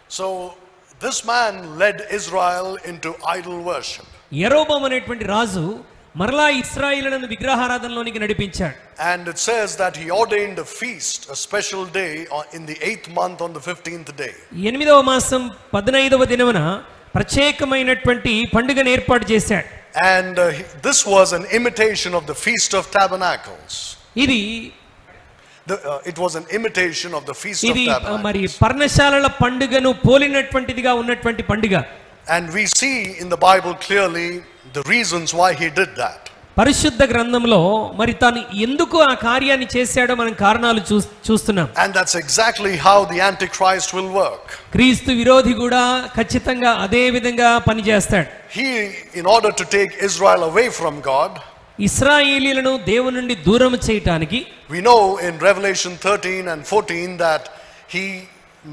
So this man led Israel into idol worship. యెరోబాము అనేటువంటి రాజు మరలా ఇశ్రాయేలులను విగ్రహారాధనలోనికి నడిపించాడు. And it says that he ordained a feast, a special day in the 8th month on the 15th day. 8వ మాసం 15వ దినమున ప్రత్యేకమైనటువంటి పండుగను ఏర్పాటు చేశాడు. And this was an imitation of the Feast of Tabernacles. ఇది it was an imitation of the Feast of ఇది Tabernacles. మరి పర్ణశాలల పండుగను పోలినటువంటిదిగా ఉన్నటువంటి పండుగ. And we see in the Bible clearly the reasons why he did that. పరిశుద్ధ గ్రంథంలో మరి తాను ఎందుకు ఆ కార్యాన్ని చేశాడో మనం కారణాలు చూస్తున్నాం. And that's exactly how the Antichrist will work. క్రీస్తు విరోధి కూడా ఖచ్చితంగా అదే విధంగా పనిచేస్తాడు. He, in order to take Israel away from God, ఇశ్రాయేలీయులను దేవుని నుండి దూరం చేయడానికి, we know in Revelation 13 and 14 that he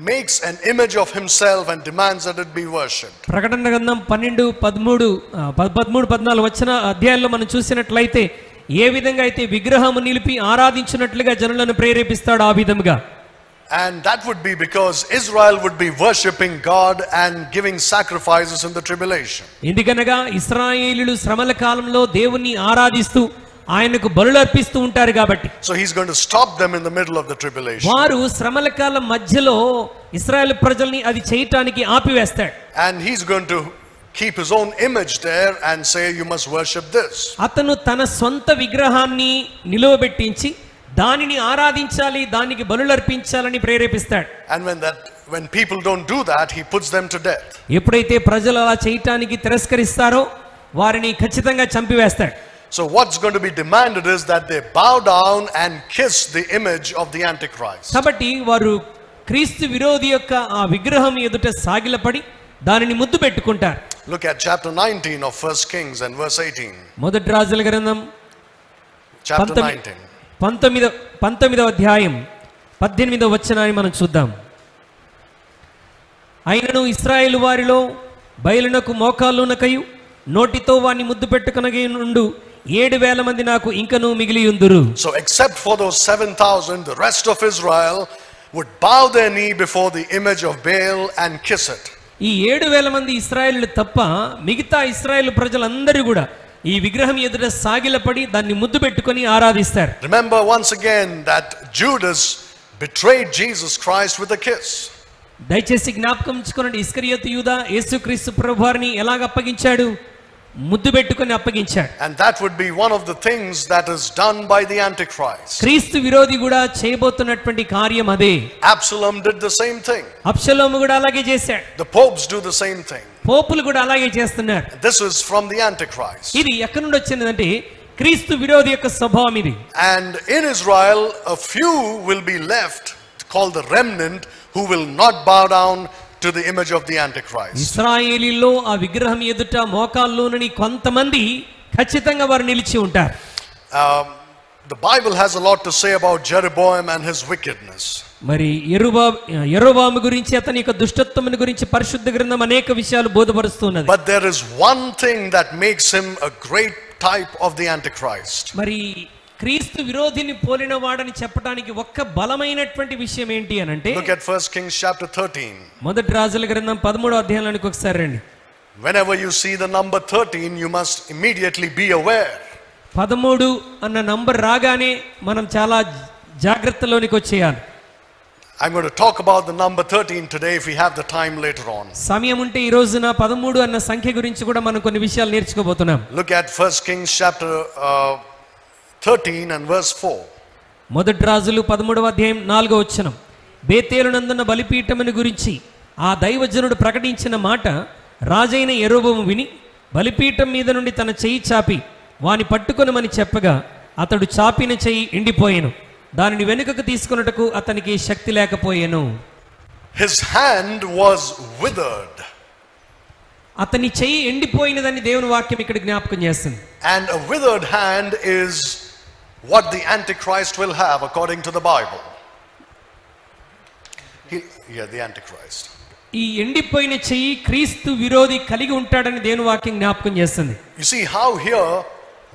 makes an image of himself and demands that it be worshipped. ప్రకటన గ్రంథం 12, 13, 14 వచన అధ్యాయాల్లో మనం చూసినట్లయితే ఏ విధంగా అయితే విగ్రహము నిలిపి ఆరాధించినట్లుగా జనులను ప్రేరేపిస్తాడు ఆ విధముగా. And that would be because Israel would be worshipping God and giving sacrifices in the tribulation. ఎందుకనగా ఇశ్రాయేలీయులు శ్రమల కాలంలో దేవుణ్ణి ఆరాధిస్తూ ఆయనకు బలులు అర్పిస్తూ ఉంటారు కాబట్టి. So he's going to stop them in the middle of the tribulation. వారు శ్రమల కాలం మధ్యలో ఇశ్రాయేల్ ప్రజల్ని అది చేయటానికి ఆపివేస్తాడు. And he's going to keep his own image there and say you must worship this. అతను తన సొంత విగ్రహాన్ని నిలువబెట్టించి దానిని ఆరాధించాలి, దానికి బలులు అర్పించాలని ప్రేరేపిస్తాడు. And when people don't do that, he puts them to death. ఎప్పుడైతే ప్రజలు అలా చేయటానికి తిరస్కరిస్తారో వారిని ఖచ్చితంగా చంపివేస్తాడు. So what's going to be demanded is that they bow down and kiss the image of the Antichrist. కాబట్టి వారు క్రీస్తు విరోధి యొక్క ఆ విగ్రహం ఎదుట సాగిలపడి దానిని ముద్దు పెట్టుకుంటారు. Look at chapter 19 of 1 Kings and verse 18. మొదటి రాజుల గ్రంథం Chapter 19. 19వ అధ్యాయం 18వ వచనాన్ని మనం చూద్దాం. అయినను ఇశ్రాయేలు వారిలో బయలునకు మోకాళ్ళునకయు నోటితో వాని ముద్దు పెట్టుకొనగి నుండు 7,000 మంది నాకు ఇంకను మిగిలియుందురు. So except for those 7,000, the rest of Israel would bow their knee before the image of Baal and kiss it. ఈ 7,000 మంది ఇశ్రాయేలు తప్ప మిగతా ఇశ్రాయేలు ప్రజలందరూ కూడా ఈ విగ్రహం ఎదుట సాగిలపడి దాన్ని ముద్దు పెట్టుకొని ఆరాధిస్తారు. Remember once again that Judas betrayed Jesus Christ with a kiss. దయచేసి జ్ఞాపకం ఉంచుకోండి, ఇస్కరియోతు యూదా యేసుక్రీస్తు ప్రభువారిని ఎలాగ అప్పగించాడు? ముద్దు పెట్టుకొని అప్పగించాడు. And that would be one of the things that is done by the Antichrist. క్రీస్తు విరోధి కూడా చేయబోతున్నటువంటి కార్యం అదే. Absalom did the same thing. అబ్షలోము కూడా అలాగే చేశాడు. The popes do the same thing. పోపులు కూడా అలాగే చేస్తున్నారు. This is from the Antichrist. ఇది ఎక్కడి నుండి వచ్చిందంటే క్రీస్తు విరోధి యొక్క స్వభావం ఇది. And in Israel a few will be left called the remnant who will not bow down to the image of the Antichrist. ఇశ్రాయేలీలో ఆ విగ్రహం ఎదుట మోకాల్లోనని కొంతమంది ఖచ్చితంగా వారు నిలిచి ఉంటారు. The Bible has a lot to say about Jeroboam and his wickedness. మరి యెరోబాము గురించి అతని యొక్క దుష్టత్వమును గురించి పరిశుద్ధ గ్రంథం అనేక విషయాలు బోధపరుస్తున్నది. But there is one thing that makes him a great type of the Antichrist. మరి క్రీస్తు విరోధిని పోలిన వాడని చెప్పడానికి ఒక్క బలమైనటువంటి విషయం ఏంటి అని అంటే, Look at 1 Kings chapter 13. మొదటి రాజుల గ్రంథం 13వ అధ్యాయానికి ఒకసారి రండి. Whenever you see the number 13, you must immediately be aware. 13 అన్న నంబర్ రాగానే మనం చాలా జాగ్రత్తలోనికి వచ్చేయాలి. I'm going to talk about the number 13 today if we have the time later on. సమయం ఉంటే ఈ రోజున 13 అన్న సంఖ్య గురించి కూడా మనం కొన్ని విషయాలు నేర్చుకోబోతున్నాం. Look at 1 Kings chapter 13 and verse 4. మొదటి రాజులు 13వ అధ్యాయం 4వ వచనం. బేతేలునందున్న బలిపీఠమును గురించి ఆ దైవజనుడు ప్రకటించిన మాట రాజైన యెరోబోము విని బలిపీఠం మీద నుండి తన చెయ్యి చాపి వాని పట్టుకొనమని చెప్పగా అతడు చాపిన చెయ్యి ఎండిపోయెను. దానిని వెనుకకు తీసుకొనుటకు అతనికి శక్తి లేకపోయెను. His hand was withered. అతని చెయ్యి ఎండిపోయినదని దేవుని వాక్యం ఇక్కడ జ్ఞాపకం చేస్తుంది. And a withered hand is what the Antichrist will have according to the Bible. The Antichrist. ఈ ఎండిపోయిన చెయ్యి క్రీస్తు విరోధి కలిగి ఉంటాడని దేవుని వాక్యం జ్ఞాపకం చేస్తుంది. You see how here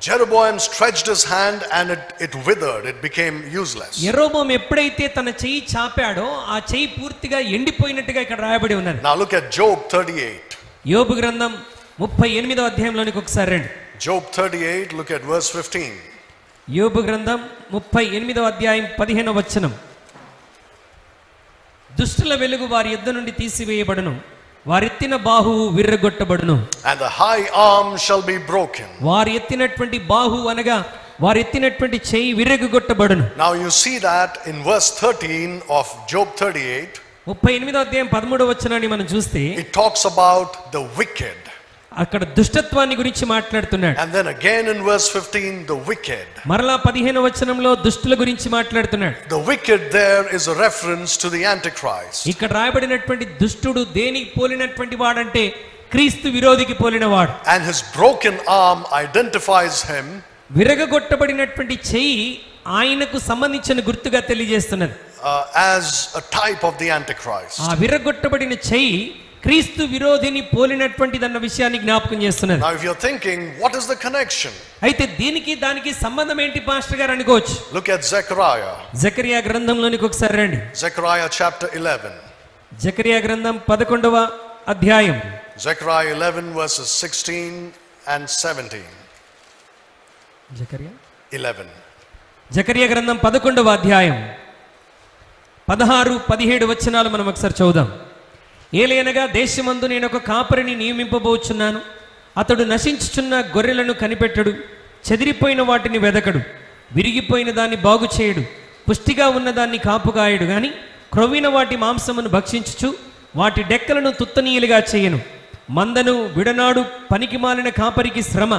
Jeroboam stretched his hand and it withered, it became useless. యెరోబోము ఎప్పుడైతే తన చెయ్యి చాపాడో ఆ చెయ్యి పూర్తిగా ఎండిపోయినట్టుగా ఇక్కడ రాయబడి ఉన్నది. Now look at Job 38. యోబు గ్రంథం 38వ అధ్యాయంలోనికి ఒకసారి రండి. Job 38, look at verse 15. యోబు గ్రంథం 38వ అధ్యాయం 15వ వచనం. దుష్టుల వెలుగు వారి యొద్ద నుండి తీసివేయబడును, వారెత్తిన బాహువు విర్రగొట్టబడును. And the high arm shall be broken. వారు ఎత్తినటువంటి బాహు అనగా వారు ఎత్తినటువంటి చెయ్యి విర్రగొట్టబడును. Now you see that in verse 13 of Job 38. 38వ అధ్యాయం 13వ వచనాన్ని మనం చూస్తే It talks about the wicked. అక్కడ దుష్టత్వాన్ని గురించి మాట్లాడుతున్నాడు. And then again in verse 15 the wicked. మరలా 15వ వచనంలో దుష్టుల గురించి మాట్లాడుతున్నాడు. The wicked there is a reference to the Antichrist. ఇక్కడ రాయబడినటువంటి దుష్టుడు దేనికి పోలినటువంటి వాడంటే క్రీస్తు విరోధికి పోలినవాడు. And his broken arm identifies him విరగగొట్టబడినటువంటి చెయ్యి ఆయనకు సంబంధించిన గుర్తుగా తెలియజేస్తున్నది. as a type of the Antichrist. ఆ విరగొట్టబడిన చెయ్యి క్రీస్తు విరోధిని పోలినటువంటిదన్న విషయాన్ని జ్ఞాపకం చేస్తున్నది. Now if you're thinking what is the connection? అయితే దీనికి దానికి సంబంధం ఏంటి పాస్టర్ గారు అనుకోవచ్చు. Look at Zechariah. జకరియా గ్రంథంలోనికి ఒకసారి రండి. Zechariah chapter 11. జకరియా గ్రంథం 11వ అధ్యాయం. Zechariah 11 verses 16 and 17. Zechariah 11. Zechariah గ్రంథం 11వ అధ్యాయం 16, 17 వచనాలు మనం ఒకసారి చదువుదాం. ఏలయనగా దేశమందు నేను ఒక కాపరిని నియమింపబోచున్నాను. అతడు నశించుచున్న గొర్రెలను కనిపెట్టడు, చెదిరిపోయిన వాటిని వెదకడు, విరిగిపోయిన దాన్ని బాగు చేయడు, పుష్టిగా ఉన్నదాన్ని కాపుగాయడు గాని క్రొవ్విన వాటి మాంసమును భక్షించుచు వాటి డెక్కలను తుత్తనీయులుగా చేయను. మందను విడనాడు పనికిమాలిన కాపరికి శ్రమ.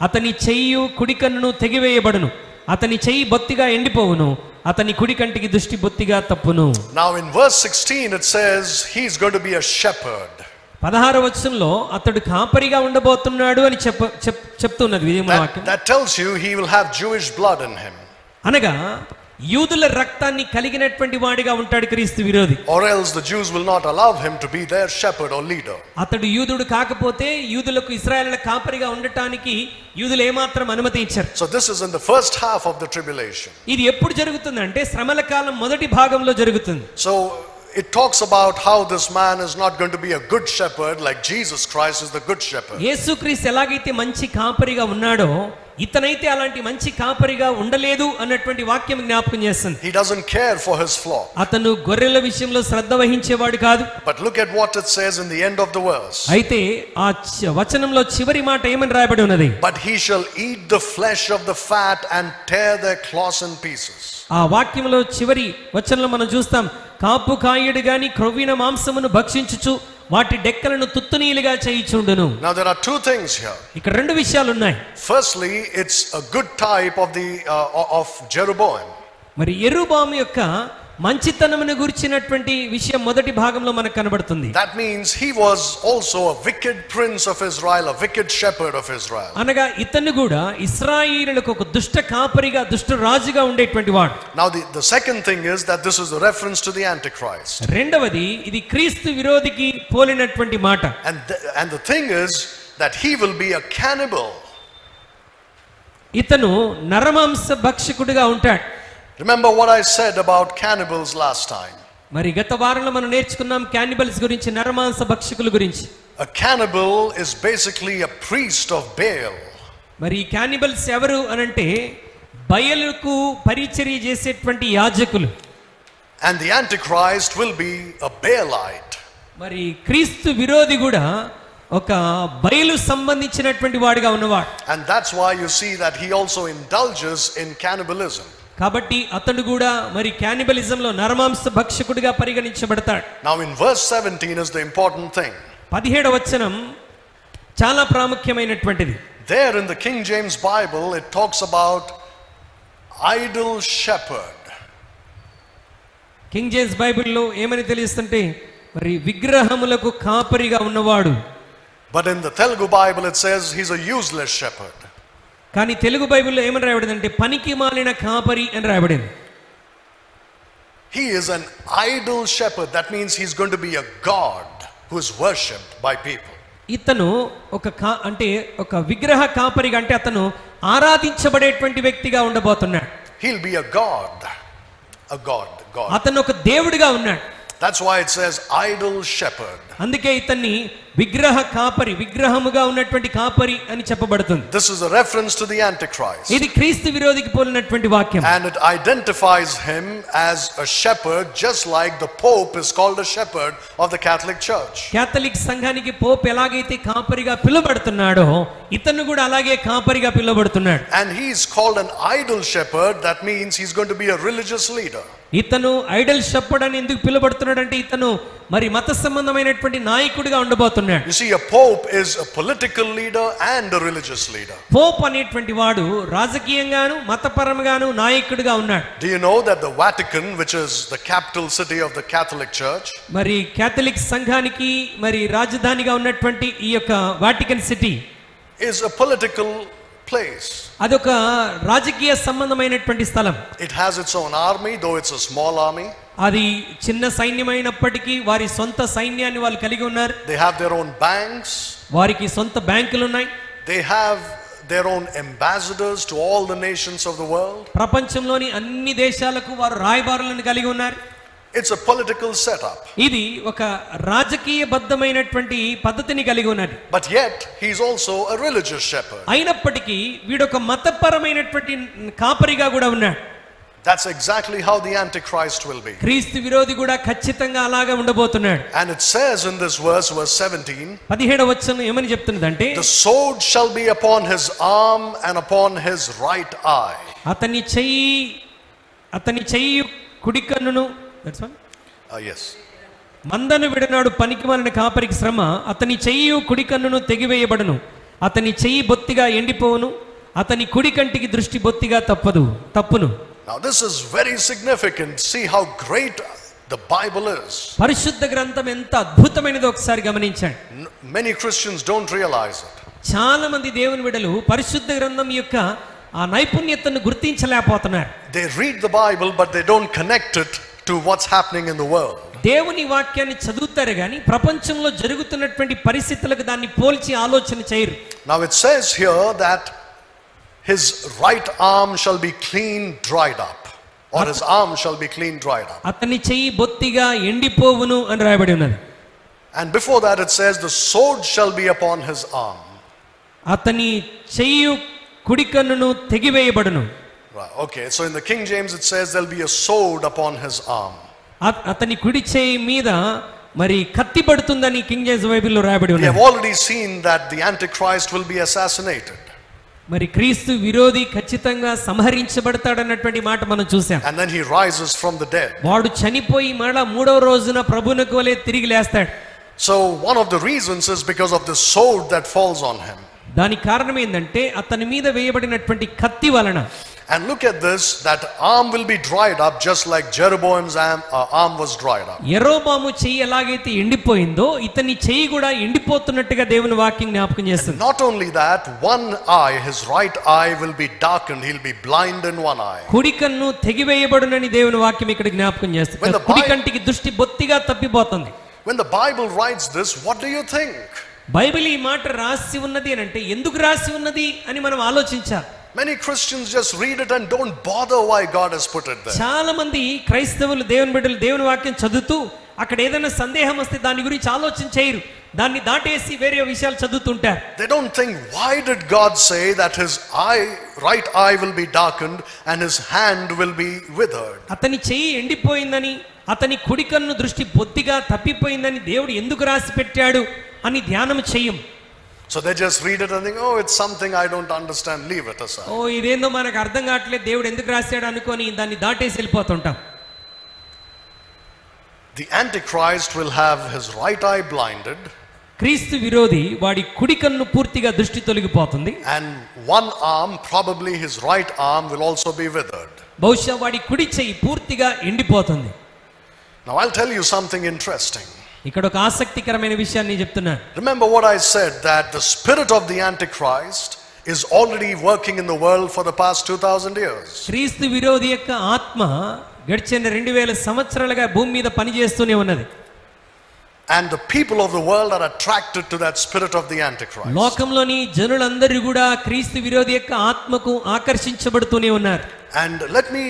అతని చెయ్యి కుడి కన్నును తెగివేయబడును, అతని చెయ్యి బొత్తిగా ఎండిపోవును, అతని కుడి కంటికి దృష్టి బొత్తిగా తప్పును. Now in verse 16 it says he's going to be a shepherd. 16వ వచనంలో అతడు కాపరిగా ఉండబోతున్నాడు అని చెప్తున్నది వాక్యం. That tells you he will have Jewish blood in him. అనగా యూదుల రక్తాన్ని కలిగినటువంటి వాడిగా ఉంటాడు క్రీస్తు విరోధి. Or else the Jews will not allow him to be their shepherd or leader. అతడు యూదుడు కాకపోతే యూదులకు ఇశ్రాయేలుల కాపరిగా ఉండటానికి యూదులు ఏమాత్రం అనుమతి ఇచ్చారు. So this is in the first half of the tribulation. ఇది ఎప్పుడు జరుగుతుందంటే శ్రమల కాలం మొదటి భాగంలో జరుగుతుంది. So it talks about how this man is not going to be a good shepherd like Jesus Christ is the good shepherd. యేసుక్రీస్తు ఎలాగైతే మంచి కాపరిగా ఉన్నాడో ఇతనైతే అలాంటి మంచి కాపరిగా ఉండలేదు అన్నటువంటి వాక్యం జ్ఞాపకం చేస్తుంది. He doesn't care for his flock. అతను గొర్రెల విషయంలో శ్రద్ధ వహించేవాడు కాదు. But look at what it says in the end of the verse. అయితే ఆ వచనంలో చివరి మాట ఏమని రాయబడి ఉన్నది? But he shall eat the flesh of the fat and tear their cloths in pieces. ఆ వాక్యంలో చివరి వచనంలో మనం చూస్తాం, కాపు కాయుడు గాని క్రొవ్విన మాంసమును భక్షించుచు వాటి డెక్కలను తుత్తునీలుగా చేయిచుండును. Now there are two things here. ఇక్కడ రెండు విషయాలు ఉన్నాయి. Firstly, it's a good type of Jeroboam. మరి యెరొబోము యొక్క మంచితనమును గురించినటువంటి విషయం మొదటి భాగంలో మనకు కనబడుతుంది. That means he was also a wicked prince of Israel, a wicked shepherd of Israel. అనగా ఇతను కూడా ఇశ్రాయేలులకు ఒక దుష్ట కాపరిగా దుష్ట రాజుగా ఉండేటువంటి వాడు. Now the second thing is that this is a reference to the Antichrist. రెండవది ఇది క్రీస్తు విరోధికి పోలినటువంటి మాట. And the thing is that he will be a cannibal. ఇతను నరమాంస భక్షకుడిగా ఉంటాడు. Remember what I said about cannibals last time. మరి గత వారంలో మనం నేర్చుకున్నాం క్యానిబల్స్ గురించి, నరమాంస భక్షకుల గురించి. A cannibal is basically a priest of Baal. మరి ఈ క్యానిబల్స్ ఎవరు అనంటే బయలుకు పరిచర్య చేసేటువంటి యాజకులు. And the Antichrist will be a Baalite. మరి క్రీస్తు విరోధి కూడా ఒక బయలు సంబంధించినటువంటి వాడిగా ఉన్నవాడు. And that's why you see that he also indulges in cannibalism. కాబట్టి అతడు కూడా మరి క్యానిబలిజంలో నరమాంస భక్షకుడిగా పరిగణించబడతాడు. Now in verse 17 is the important thing. 17వ వచనం చాలా ప్రాముఖ్యమైనటువంటిది. There in the King James Bible it talks about idol shepherd. King James బైబిల్లో ఏమని తెలుస్తుంటే మరి విగ్రహములకు కాపరిగా ఉన్నవాడు. But in the Telugu Bible it says he's a useless shepherd. కానీ తెలుగు బైబిల్లో ఏమని రాయబడిందంటే పనికి మాలిన కాపరి అని రాయబడింది. He is an idol shepherd. That means he's going to be a god who is worshipped by people. ఇతను అంటే ఒక విగ్రహ కాపరిగా, అంటే అతను ఆరాధించబడేటువంటి వ్యక్తిగా ఉండబోతున్నాడు. He'll be a god. అతను ఒక దేవుడిగా ఉన్నాడు. That's why it says idol shepherd. అందుకే ఇతన్ని విగ్రహ కాపరి, విగ్రహముగా ఉన్నటువంటి కాపరి అని చెప్పబడుతుంది. This is a reference to the Antichrist. ఇది క్రీస్తు విరోధికి పోలినటువంటి వాక్యం. And it identifies him as a shepherd, just like the Pope is called a shepherd of the Catholic Church. Catholic సంఘానికి పోప్ ఎలాగైతే కాపరిగా పిలువబడుతున్నాడో, ఇతను కూడా అలాగే కాపరిగా పిలువబడుతున్నాడు. And he is called an idol shepherd. That means he's going to be a religious leader. ఇతను Idol shepherd అని ఎందుకు పిలువబడుతున్నాడు అంటే, ఇతను మరి మత సంబంధమైనటువంటి నాయకుడిగా ఉండబోతున్నాడు. You see, a pope is a political leader and a religious leader. Pope అనేటువంటి వాడు రాజకీయంగాను మతపరంగాను నాయకుడిగా ఉన్నాడు. Do you know that the Vatican, which is the capital city of the Catholic Church, మరి కేథలిక్ సంఘానికి మరి రాజధానిగా ఉన్నటువంటి ఈ యొక్క Vatican city is a political place. అదొక రాజకీయ సంబంధమైనటువంటి స్థలం. It has its own army, though it's a small army. అది చిన్న సైన్యమైనప్పటికీ వారి సొంత సైన్యాన్ని వాళ్ళు కలిగి ఉన్నారు. They have their own banks. వారికి సొంత బ్యాంకులు ఉన్నాయి. They have their own ambassadors to all the nations of the world. ప్రపంచంలోని అన్ని దేశాలకు వారు రాయబారులను కలిగి ఉన్నారు. It's a political setup. ఇది ఒక రాజకీయబద్ధమైనటువంటి పద్ధతిని కలిగి ఉన్నది. But yet he is also a religious shepherd. అయినప్పటికీ వీడొక మతపరమైనటువంటి కాపరిగా కూడా ఉన్నాడు. That's exactly how the Antichrist will be. క్రీస్తు విరోధి కూడా ఖచ్చితంగా అలాగే ఉండబోతున్నాడు. And it says in this verse 17, 17వ వచనం ఏమని చెప్తున్నదంటే, the sword shall be upon his arm and upon his right eye. అతని చెయ్యి కుడి కన్నును, yes. మందను విడనాడు పనికిమాలిన కాపరికి శ్రమ, అతని చెయ్యి కుడి కన్నును తెగివేయబడును, అతని చెయ్యి బొత్తిగా ఎండిపోవును, అతని కుడి కంటికి దృష్టి బొత్తిగా తప్పును. Now this is very significant. See how great the Bible is. పరిశుద్ధ గ్రంథం ఎంత అద్భుతమైనదో ఒకసారి గమనించండి. Many Christians don't realize it. చాలా మంది దేవుని బిడ్డలు పరిశుద్ధ గ్రంథం యొక్క ఆ నైపుణ్యతను గుర్తించలేకపోతున్నారు. They read the Bible but they don't connect it to what's happening in the world. దేవుని వాక్యాన్ని చదువుతారు కానీ ప్రపంచంలో జరుగుతున్నటువంటి పరిస్థితులకు దాన్ని పోల్చి ఆలోచన చేయరు. Now it says here that his right arm shall be clean dried up, or his arm shall be clean dried up. అతని చెయ్యి బొత్తిగా ఎండిపోవును అని రాయబడి ఉన్నది. And before that it says the sword shall be upon his arm. అతని చెయ్యి కుడి కన్నును తెగివేయబడును. Okay, so in the King James it says there'll be a sword upon his arm. అతని కుడి చెయ్యి మీద మరి కత్తి పడుతుందని కింగ్ జేమ్స్ బైబిల్లో రాయబడి ఉన్నది. We have already seen that the Antichrist will be assassinated. మరి క్రీస్తు విరోధి ఖచ్చితంగా సంహరించబడతాడన్నటువంటి మాట మనం చూసాం. And then he rises from the dead. వాడు చనిపోయి మరలా మూడవ రోజున ప్రభువునకు వలె తిరిగి లేస్తాడు. So one of the reasons is because of the sword that falls on him. దానికి కారణం ఏంటంటే అతని మీద వేయబడినటువంటి కత్తి వలన. And look at this, that arm will be dried up just like Jeroboam's arm was dried up. యెరోబాము చెయ్యి ఎలాగైతే ఎండిపోయిందో ఇతని చెయ్యి కూడా ఎండిపోతున్నట్టుగా దేవుని వాక్యం జ్ఞాపకం చేస్తుంది. Not only that, one eye, his right eye will be darkened. He'll be blind in one eye. కుడి కన్ను తెగివేయబడునని దేవుని వాక్యం ఇక్కడ జ్ఞాపకం చేస్తుంది. కుడి కంటికి దృష్టి బొత్తిగా తప్పిపోతుంది. When the Bible writes this, what do you think? Bible ఈ మాట రాసి ఉన్నది అని అంటే ఎందుకు రాసి ఉన్నది అని మనం ఆలోచించాలి. Many Christians just read it and don't bother why God has put it there. చాలా మంది క్రైస్తవులు దేవుని బిడ్డలు దేవుని వాక్యం చదువుతూ అక్కడ ఏదైనా సందేహం వస్తే దాని గురించి ఆలోచన చేయరు. దాన్ని దాటేసి వేరే విషయాలు చదువుతుంటారు. They don't think, why did God say that his right eye will be darkened and his hand will be withered? అతని చెయ్యి ఎండిపోయిందని, అతని కుడి కన్ను దృష్టి బొత్తిగా తప్పిపోయిందని దేవుడు ఎందుకు రాసి పెట్టాడు అని ధ్యానం చెయ్యం. So they just read it and think, oh, it's something I don't understand, leave it aside. ఓ ఇదేందో మనకు అర్థం కావట్లేదు, దేవుడు ఎందుకు రాశాడు అనుకొని దాన్ని దాటేసి వెళ్ళిపోతుంటాం. The Antichrist will have his right eye blinded. క్రీస్తు విరోధి వాడి కుడి కన్ను పూర్తిగా దృష్టి తొలగిపోతుంది. And one arm, probably his right arm, will also be withered. బహుశా వాడి కుడి చెయ్యి పూర్తిగా ఎండిపోతుంది. Now I'll tell you something interesting. ఇక్కడ ఒక ఆసక్తికరమైన విషయాన్ని చెప్తున్నాను. Remember what I said, that the spirit of the Antichrist is already working in the world for the past 2000 years. క్రీస్తు విరోధి యొక్క ఆత్మ గడిచిన 2000 సంవత్సరాలుగా భూమి మీద పనిచేస్తూనే ఉన్నది. And the people of the world are attracted to that spirit of the Antichrist. లోకంలోని జనులందరూ కూడా క్రీస్తు విరోధి యొక్క ఆత్మకు ఆకర్షించబడుతూనే ఉన్నారు. And let me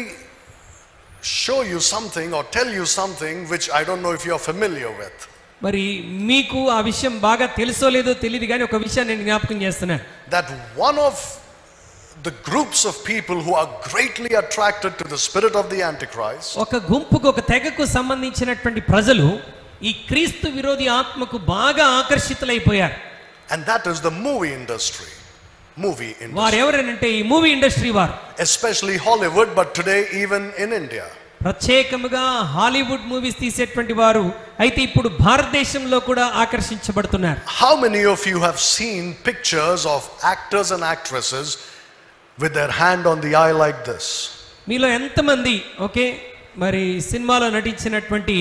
show you something or tell you something which I don't know if you are familiar with. మరి మీకు ఆ విషయం బాగా తెలుసో లేదో తెలియదు కానీ ఒక విషయాన్ని నేను జ్ఞాపకం చేస్తున్నాను. That one of the groups of people who are greatly attracted to the spirit of the Antichrist, ఒక గుంపుకు ఒక తెగకు సంబంధించినటువంటి ప్రజలు ఈ క్రీస్తు విరోధి ఆత్మకు బాగా ఆకర్షితులైపోయారు. and that is the movie industry. వారు ఎవరంటే ఈ మూవీ ఇండస్ట్రీ వారు, especially Hollywood, but today even in India. ప్రత్యేకముగా హాలీవుడ్ మూవీస్ తీసేటువంటి వారు అయితే ఇప్పుడు భారతదేశంలో కూడా ఆకర్షించబడుతున్నారు. How many of you have seen pictures of actors and actresses with their hand on the eye like this? మీలో ఎంతమంది ఓకే మరి సినిమాలో నటించినటువంటి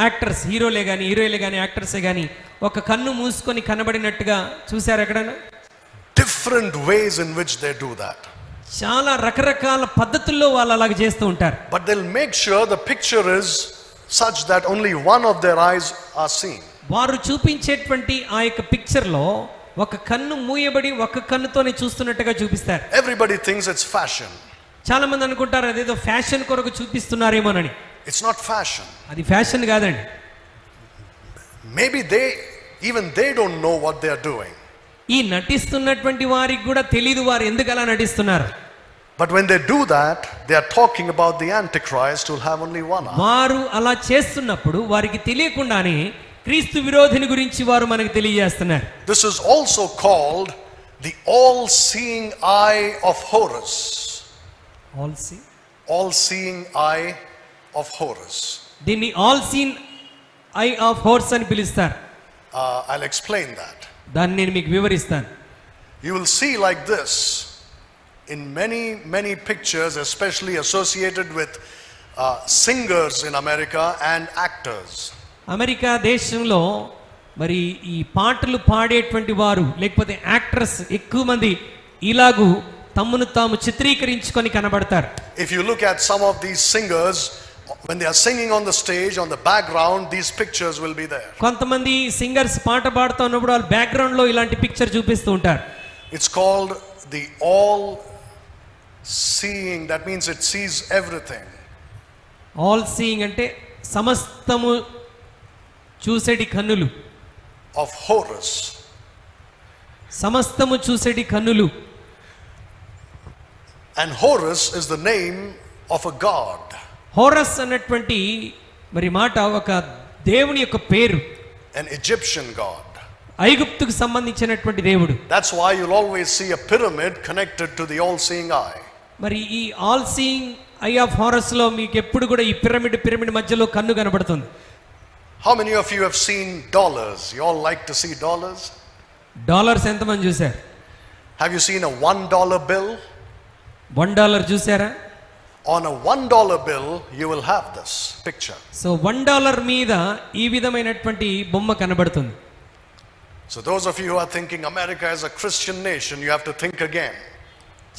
యాక్టర్స్, హీరోలే కానీ హీరోయిన్లే కానీ యాక్టర్సే కానీ ఒక కన్ను మూసుకొని కనబడినట్టుగా చూశారు ఎక్కడైనా? Different ways in which they do that. చాలా రకరకాల పద్ధతుల్లో వాళ్ళు అలాగ చేస్తూ ఉంటారు. But they'll make sure the picture is such that only one of their eyes are seen. వారు చూపించేటువంటి ఆ యొక్క పిక్చర్ లో ఒక కన్ను మూయబడి ఒక కన్నుతోనే చూస్తున్నట్టుగా చూపిస్తారు. Everybody thinks it's fashion. చాలా మంది అనుకుంటారు అదేదో ఫ్యాషన్ కొరకు చూపిస్తున్నారేమోనని. It's not fashion. అది ఫ్యాషన్ కాదండి. Maybe even they don't know what they are doing. ఈ నటిస్తున్నటువంటి వారికి కూడా తెలియదు వారు ఎందుకు అలా నటిస్తున్నారు. But when they do that, they are talking about the Antichrist who will have only one eye. వారు అలా చేస్తున్నప్పుడు వారికి తెలియకుండానే క్రీస్తు విరోధిని గురించి వారు మనకు తెలియజేస్తున్నారు. This is also called the all-seeing eye of Horus. All-seeing eye of Horus. దీన్ని all seen eye of Horus అని పిలుస్తారు. I'll explain that. దాన్ని నేను మీకు వివరిస్తాను. You will see like this in many pictures, especially associated with singers in America and actors. America దేశంలో మరి ఈ పాటలు పాడేటువంటి వారు లేకపోతే యాక్టర్స్ ఎక్కువ మంది ఇలాగూ తమను తాము చిత్రీకరించుకొని కనబడతారు. If you look at some of these singers, when they are singing on the stage, on the background, these pictures will be there. కొంతమంది సింగర్స్ పాట పాడుతున్నప్పుడు వాళ్ళ బ్యాక్గ్రౌండ్ లో ఇలాంటి పిక్చర్ చూపిస్తూ ఉంటారు. It's called the all seeing. That means it sees everything. All seeing అంటే సమస్తము చూసేటి కన్నులు. Of Horus. సమస్తము చూసేటి కన్నులు. And Horus is the name of a god. Horus అన్నటువంటి మరి మాట ఒక దేవుని యొక్క పేరు. An Egyptian god. ఐగుప్తుకు సంబంధించినటువంటి దేవుడు. That's why you'll always see a pyramid connected to the all-seeing eye. మరి ఈ all seeing I of Horus లో మీకు ఎప్పుడు కూడా ఈ పిరమిడ్ మధ్యలో కన్ను కనబడుతుంది. How many of you have seen dollars? You all like to see dollars? Dollars ఎంతమంది చూశారు? Have you seen a $1 bill? $1 చూసారా? On a $1 bill, you will have this picture. So $1 మీద ఈ విధమైనటువంటి బొమ్మ కనబడుతుంది. So those of you who are thinking America is a Christian nation, you have to think again.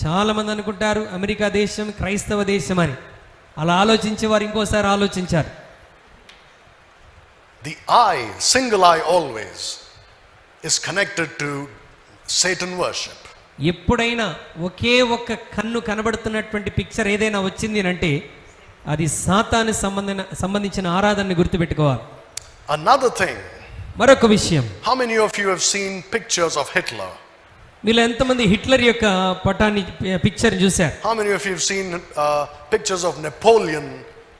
చాలా మంది అనుకుంటారు America దేశం క్రైస్తవ దేశం అని. అలా ఆలోచించే వారు ఇంకోసారి ఆలోచించారు. The eye, single eye always, is connected to Satan worship. ఎప్పుడైనా ఒకే ఒక్క కన్ను కనబడుతున్నటువంటి పిక్చర్ ఏదైనా వచ్చింది అంటే అది సాతాను సంబంధించిన ఆరాధనని గుర్తుపెట్టుకోవాలి. Another thing. మరొక విషయం. How many of you have seen pictures of Hitler? మీలో ఎంతమంది హిట్లర్ యొక్క పటాన్ని పిక్చర్ చూశారు? How many of you have seen pictures of Napoleon,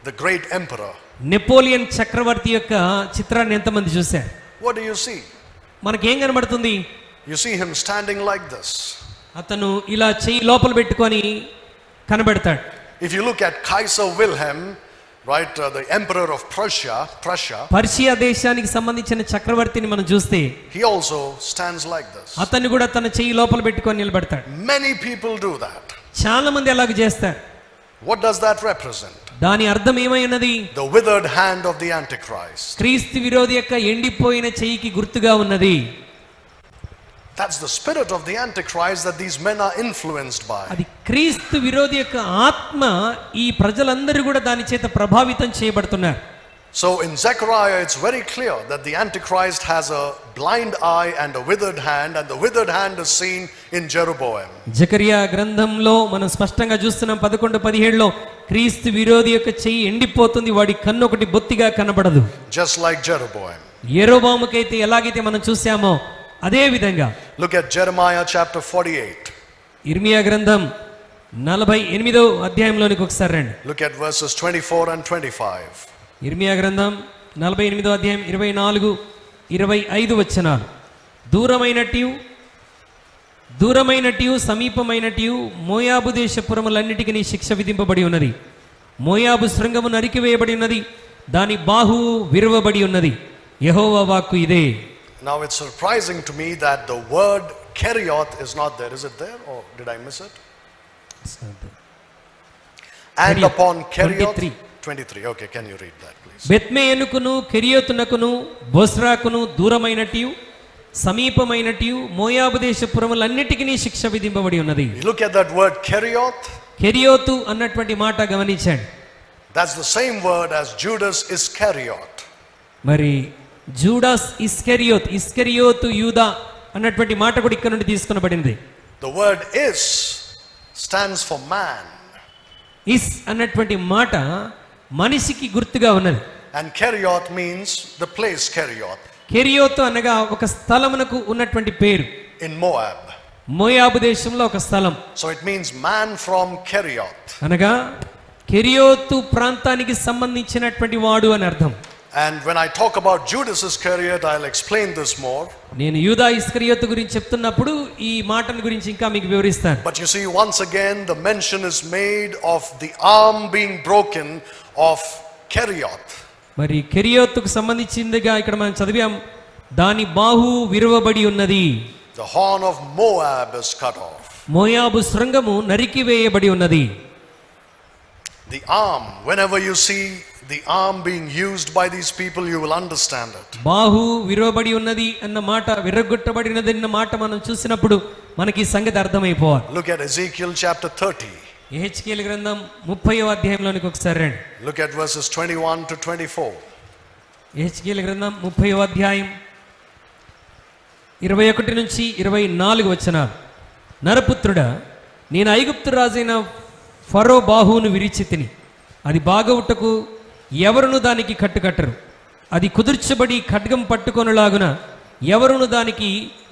the great emperor? Napoleon చక్రవర్తి యొక్క చిత్రాన్ని ఎంతమంది చూశారు? What do you see? మనకేం కనబడుతుంది? You see him standing like this. అతను ఇలా చెయ్యి లోపల పెట్టుకొని కనబడతాడు. If you look at Kaiser Wilhelm, right, the emperor of Prussia, Persia దేశానికి సంబంధించిన చక్రవర్తిని మనం చూస్తే he also stands like this. అతన్ని కూడా తన చెయ్యి లోపల పెట్టుకొని నిలబడతాడు. Many people do that. చాలా మంది అలాగ చేస్తారు. What does that represent? దాని అర్థం ఏమై ఉన్నది? The withered hand of the Antichrist. క్రీస్తు విరోధి యొక్క ఎండిపోయిన చెయ్యికి గుర్తుగా ఉన్నది. That's the spirit of the Antichrist that these men are influenced by. అది క్రీస్తు విరోధి యొక్క ఆత్మ ఈ ప్రజలందరూ కూడా దాని చేత ప్రభావితం చేయబడుతున్నారు. So in Zechariah it's very clear that the Antichrist has a blind eye and a withered hand, and the withered hand is seen in Jeroboam. Zechariah గ్రంథంలో మనం స్పష్టంగా చూస్తున్నాం 11:17లో క్రీస్తు విరోధి యొక్క చెయ్యి ఎండిపోతుంది, వాడి కన్ను ఒకటి బొత్తిగా కనబడదు. Just like Jeroboam. యెరోబాముకైతే ఎలాగైతే మనం చూసామో అదే విధంగా. Look at Jeremiah chapter 48. ఇర్మియా గ్రంథం 48వ అధ్యాయంలోనికి ఒకసారి రండి. Look at verses 24 and 25. ఇర్మియా గ్రంథం 48వ అధ్యాయం 24, 25 వచనాలు. దూరమైనట్టు సమీపమైనట్టు మోయాబు దేశపురములన్నిటికీ శిక్ష విధింపబడి ఉన్నది. మోయాబు శృంగము నరికివేయబడి ఉన్నది, దాని బాహువు విరవబడి ఉన్నది. యెహోవా వాక్కు ఇదే. Now it's surprising to me that the word Kerioth is not there. Is it there, or did I miss it? And Kerioth, upon Kerioth 23. Okay, can you read that please? బెత్మెయనుకును కెరియోతునకును బొస్రాకును దూరమైనట్టు సమీపమైనట్టు మోయాబు దేశపురములన్నిటికీ శిక్ష విధింపబడి ఉన్నది. You look at that word Kerioth. కెరియోతు అన్నటువంటి మాట గమనించండి. That's the same word as Judas Iscariot. మరి Judas ఇస్కరియోతు యూదా అన్నటువంటి మాట కూడా ఇక్కడ నుండి తీసుకొనబడింది. The word is stands for man. Is అన్నటువంటి మాట మనిషికి గుర్తుగా ఉన్నది. And Kerioth means the place Kerioth కెరియోతు అనగా ఒక స్థలమునకు ఉన్నటువంటి పేరు. in Moab. మోయాబు దేశంలో ఒక స్థలం. So it means man from Kerioth. అనగా కెరియోతు ప్రాంతానికి సంబంధించినటువంటి వాడు అని అర్థం. And when I talk about Judas Iscariot, I'll explain this more. నేను యూదా ఇస్కరియోతు గురించి చెప్తున్నప్పుడు ఈ మాటల గురించి ఇంకా మీకు వివరిస్తాను. But you see, once again the mention is made of the arm being broken of Kerioth. మరి కెరియోతుకు సంబంధించిందిగా ఇక్కడ మనం చదివాం, దాని బాహు విరవబడి ఉన్నది. The horn of Moab is cut off. మోయాబు శృంగము నరికివేయబడి ఉన్నది. The arm, whenever you see the arm being used by these people, you will understand it. బాహు విరవబడి ఉన్నది అన్న మాట, విరగొట్టబడినది అన్న మాట మనం చూసినప్పుడు మనకి ఈ సంగతి అర్థమైపోవాలి. Look at Ezekiel chapter 30. యెహెజ్కేలు గ్రంథం 30వ అధ్యాయంలోనికి ఒకసారి రండి. Look at verses 21 to 24. యెహెజ్కేలు గ్రంథం 30వ అధ్యాయం 21 నుంచి 24 వచనాలు. నరపుత్రుడా, నేను ఐగుప్తు రాజైన ఫరో బాహువును విరిచి తిని, అది బాగవుటకు ఎవరును దానికి కట్టుకట్టరు. అది కుదుర్చబడి ఖడ్గం పట్టుకొనులాగున ఎవరును దానికి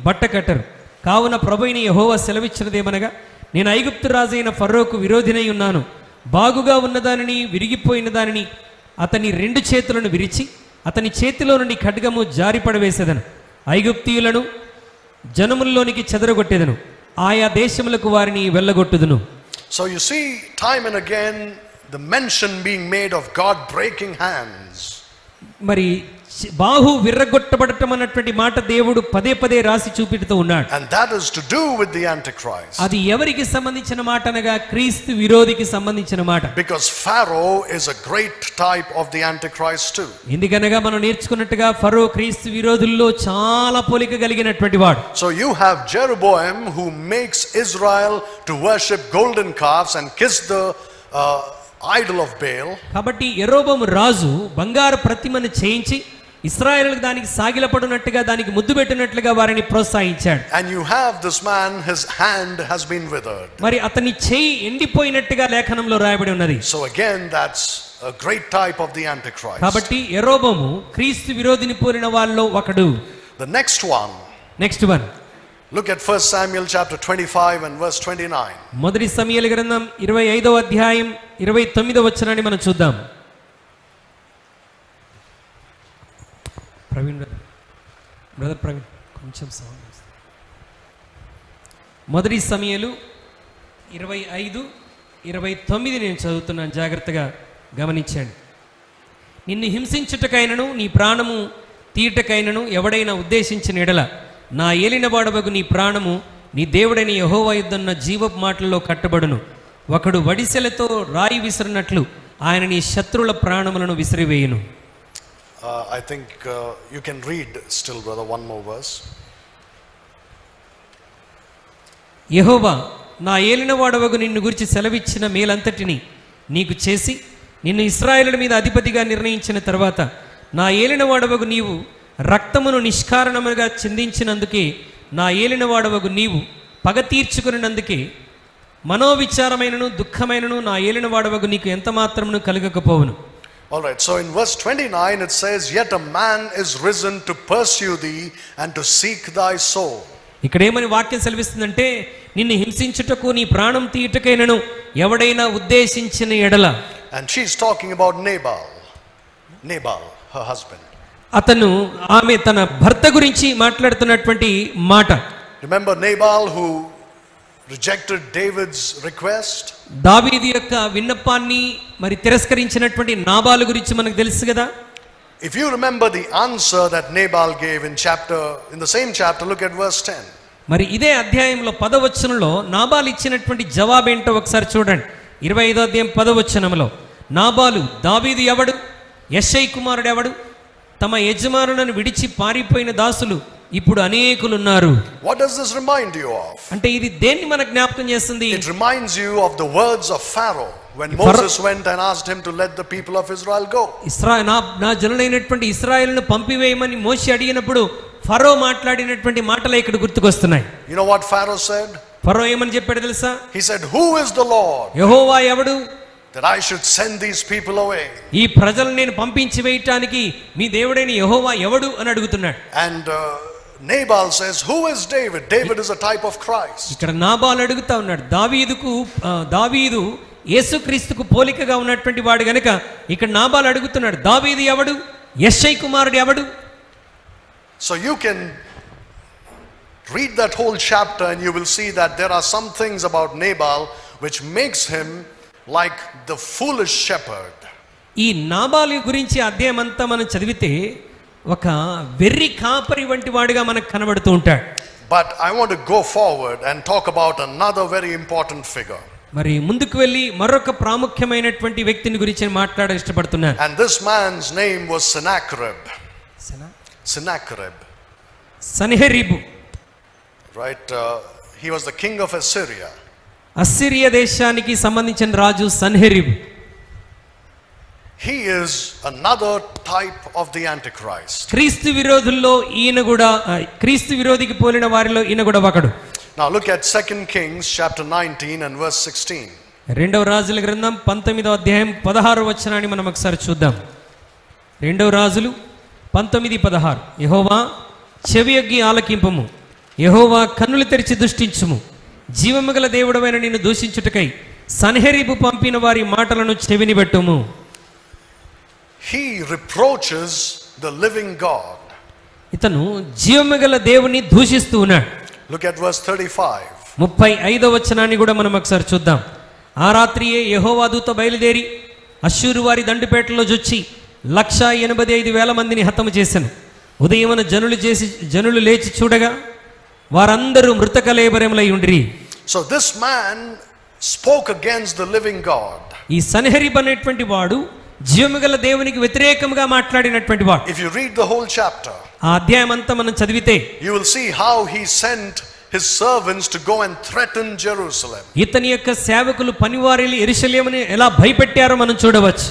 బట్ట కట్టరు. కావున ప్రభువైన యెహోవా సెలవిచ్చినదేమనగా, నేను ఐగుప్తు రాజైన ఫరోకు విరోధినై ఉన్నాను. బాగుగా ఉన్నదానిని విరిగిపోయిన దానిని అతని 2 చేతులను విరిచి అతని చేతిలో నుండి ఖడ్గము జారిపడవేసేదను. ఐగుప్తీయులను జనముల్లోనికి చెదరగొట్టేదను, ఆయా దేశములకు వారిని వెళ్ళగొట్టుదును. So you see time and again the mention being made of God breaking hands. మరి బాహు విర్రగొట్టబడటం అన్నటువంటి మాట దేవుడు పదే పదే రాసి చూపిస్తూ ఉన్నాడు. And that is to do with the Antichrist. అది ఎవరికి సంబంధించిన మాట అనగా క్రీస్తు విరోధికి సంబంధించిన మాట. Because Pharaoh is a great type of the Antichrist too. ఎందుకనగా మనం నేర్చుకున్నట్టుగా ఫరో క్రీస్తు విరోధుల్లో చాలా పోలిక కలిగినటువంటి వాడు. So you have Jeroboam who makes Israel to worship golden calves and kiss the idol of Baal. కాబట్టి యెరోబోము రాజు బంగారు ప్రతిమను చేయించి ఇశ్రాయేలుకు దానికి సాగిలపడినట్టుగా దానికి ముద్దు పెట్టినట్లుగా వారిని ప్రోత్సహించాడు. And you have this man, his hand has been withered. మరి అతని చెయ్యి ఎండిపోయినట్టుగా లేఖనంలో రాయబడి ఉన్నది. So again that's a great type of the Antichrist. కాబట్టి యెరోబోము క్రీస్తు విరోధిని పోలిన వాళ్ళలో ఒకడు. The next one. Next one. Look at 1 Samuel chapter 25 and verse 29. మొదటి సమూయేలు గ్రంథం 25వ అధ్యాయం 29వ వచనాన్ని మనం చూద్దాం. బ్రదర్ ప్రవీణ్ కొంచెం సౌండ్. మొదటి సమూయేలు 25:29 నేను చదువుతున్నాను, జాగ్రత్తగా గమనించండి. నిన్ను హింసించుటకైనను నీ ప్రాణము తీయటకైనను ఎవడైనా ఉద్దేశించిన ఎడల నా ఏలినవాడవగు నీ ప్రాణము నీ దేవుడైన యెహోవా యుద్ధన్న జీవపు మాటల్లో కట్టబడును. ఒకడు వడిసెలతో రాయి విసిరినట్లు ఆయన నీ శత్రువుల ప్రాణములను విసిరివేయును. I think you can read still, brother, one more verse. యెహోవా నా ఏలినవాడవగు నిన్ను గురించి సెలవిచ్చిన మేలంతటిని నీకు చేసి నిన్ను ఇశ్రాయేలుల మీద అధిపతిగా నిర్ణయించిన తర్వాత నా ఏలినవాడవగు నీవు రక్తమును నిష్కారణముగా చిందించినందుకే నా ఏలినవాడవగు నీవు పగ తీర్చుకున్నందుకే మనోవిచారమైనను దుఃఖమైనను నా ఏలినవాడవగు నీకు ఎంత మాత్రమును కలగకపోవును. All right, so in verse 29 it says, yet a man is risen to pursue thee and to seek thy soul. ఇక్కడ ఏమని వాక్యం సెలవిస్తుందంటే, నిన్ను హింసించుటకు నీ ప్రాణం తీయుటకైనను ఎవడైనా ఉద్దేశించిన ఎడల. And she's talking about Nabal, her husband. అతను ఆమె తన భర్త గురించి మాట్లాడుతున్నటువంటి మాట. Remember Nabal who rejected David's request? దావీదు యొక్క విన్నపాన్ని మరి తిరస్కరించినటువంటి నాబాలు గురించి మనకు తెలుసు కదా. If you remember the answer that Nabal gave in the same chapter, look at verse 10. మరి ఇదే అధ్యాయంలో 10వ వచనంలో నాబాలు ఇచ్చినటువంటి జవాబు ఏంటో ఒకసారి చూడండి. 25వ అధ్యాయం 10వ వచనంలో నాబాలు, దావీదు ఎవడు, యెషై కుమారుడు ఎవడు, తమ యజమానులను విడిచి పారిపోయిన దాసులు ఇప్పుడు అనేకులున్నారు. What does this remind you of? అంటే ఇది దేన్ని మనకు జ్ఞాపకం చేస్తుంది? It reminds you of the words of Pharaoh when Moses went and asked him to let the people of Israel go. నా జనులైనటువంటి ఇశ్రాయేలును పంపివేయమని మోషే అడిగినప్పుడు ఫరో మాట్లాడినటువంటి మాటలే ఇక్కడ గుర్తుకొస్తున్నాయి. You know what Pharaoh said? ఫరో ఏమని చెప్పాడు తెలుసా? He said, who is the Lord? యెహోవా ఎవడు? That I should send these people away. ఈ ప్రజలను నేను పంపించి వేయటానికి మీ దేవుడైన యెహోవా ఎవడు అని అడుగుతున్నాడు. And Nabal says, who is David? David is a type of Christ. ఇక్కడ నాబాలు అడుగుతా ఉన్నాడు, దావీదు యేసుక్రీస్తుకు పోలికగా ఉన్నటువంటి వాడు గనుక ఇక్కడ నాబాలు అడుగుతున్నాడు, దావీదు ఎవడు, యెషై కుమారుడు ఎవడు? So you can read that whole chapter and you will see that there are some things about Nabal which makes him like the foolish shepherd. ఈ నాబాలు గురించి అధ్యాయం అంతా మనం చదివితే ఒక వెర్రి కాపరి వంటి వాడిగా మనకు కనబడుతూ ఉంటాడు. But I want to go forward and talk about another very important figure. మరి ముందుకు వెళ్ళి మరొక ప్రాముఖ్యమైనటువంటి వ్యక్తిని గురించి మాట్లాడ ఇష్టపడుతున్నాను. And this man's name was Sennacherib. సన్హెరీబు. Right, he was the king of Assyria. Assyria దేశానికి సంబంధించిన రాజు సన్హెరీబు. He is another type of the Antichrist. క్రీస్తు విరోధుల్లో ఈయన కూడా, క్రీస్తు విరోధికి పోలిన వారిలో ఈయన కూడా ఒకడు. Now look at 2 Kings chapter 19 and verse 16. రెండవ రాజుల గ్రంథం 19వ అధ్యాయం 16వ వచనాన్ని మనం ఒకసారి చూద్దాం. రెండవ రాజులు 19:16. యెహోవా చెవియొగ్గి ఆలకింపుము, యెహోవా కన్నులు తెరిచి దృష్టించుము, జీవము గల దేవుడవైన నిన్ను దూషించుటకై సన్హెరీబు పంపిన వారి మాటలను చెవిని పెట్టుము. He reproaches the living God. ఇతను జీవము గల దేవుని దూషిస్తూ ఉన్నాడు. Look at verse 35. 35వ వచనాన్ని కూడా మనం ఒకసారి చూద్దాం. ఆ రాత్రియే యెహోవా దూత బయలుదేరి అష్షూరు వారి దండుపేటలో జొచ్చి 185,000 మందిని హతము చేసెను. ఉదయమున జనులు లేచి చూడగా వారందరూ మృత కళేబరములై ఉండిరి. So this man spoke against the living God. ఈ సన్హెరీబు అనేటువంటి వాడు జీవము గల దేవునికి వ్యతిరేకంగా మాట్లాడినటువంటి వాడు. If you read the whole chapter, ఆ అధ్యాయం అంతా మనం చదివితే you will see how he sent his servants to go and threaten Jerusalem. ఇతని యొక్క సేవకులు పనివారిని యెరూషలేముని ఎలా భయపెట్టారో మనం చూడవచ్చు.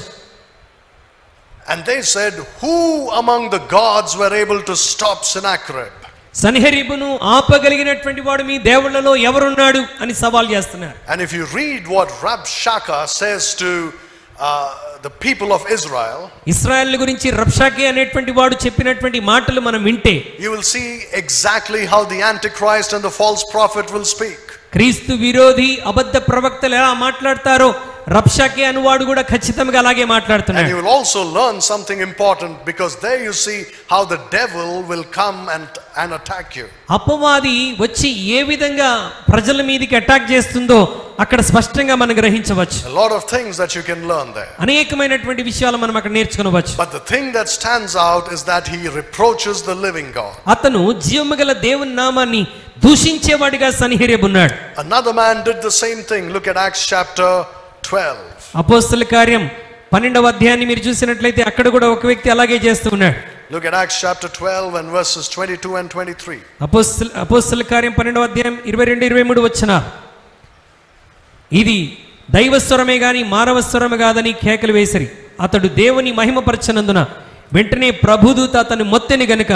And they said, who among the gods were able to stop Sennacherib? సన్హెరీబును ఆపగలిగినటువంటి వాడు మీ దేవుళ్ళలో ఎవరున్నాడు అని సవాల్ చేస్తున్నారు. And if you read what Rabshakeh says to the people of Israel, Israel గురించి రబ్షాకే అనేటువంటి వాడు చెప్పినటువంటి మాటలు మనం వింటే you will see exactly how the Antichrist and the false prophet will speak. క్రీస్తు విరోధి అబద్ధ ప్రవక్తలు ఎలా మాట్లాడతారో రబ్షాకే అనువాడు కూడా ఖచ్చితంగా అలాగే మాట్లాడుతున్నాడు. And you will also learn something important, because there you see how the devil will come and attack you. అపవాది వచ్చి ఏ విధంగా ప్రజల మీదకి అటాక్ చేస్తుందో అక్కడ స్పష్టంగా మనం గ్రహించవచ్చు. A lot of things that you can learn there. అనేకమైనటువంటి విషయాలు మనం అక్కడ నేర్చుకోవచ్చు. But the thing that stands out is that he reproaches the living God. అతను జీవముగల దేవుని నామాన్ని దూషించేవాడిగా సన్హెరీబు ఉన్నాడు. Another man did the same thing. Look at Acts chapter 12. అపోస్తల కార్యం 12వ అధ్యాయాన్ని మీరు చూసినట్లయితే అక్కడ కూడా ఒక వ్యక్తి అలాగే చేస్తూ ఉన్నాడు. Look at Acts chapter 12 and verses 22 and 23. అపోస్తల కార్యం 12వ అధ్యాయం 22-23 వచనాలు. ఇది దైవస్వరమే గాని మానవస్వరమే కాదని కేకలు వేసిరి. అతడు దేవుని మహిమపరచనందున వెంటనే ప్రభుదూత అతని మొత్తెని గనుక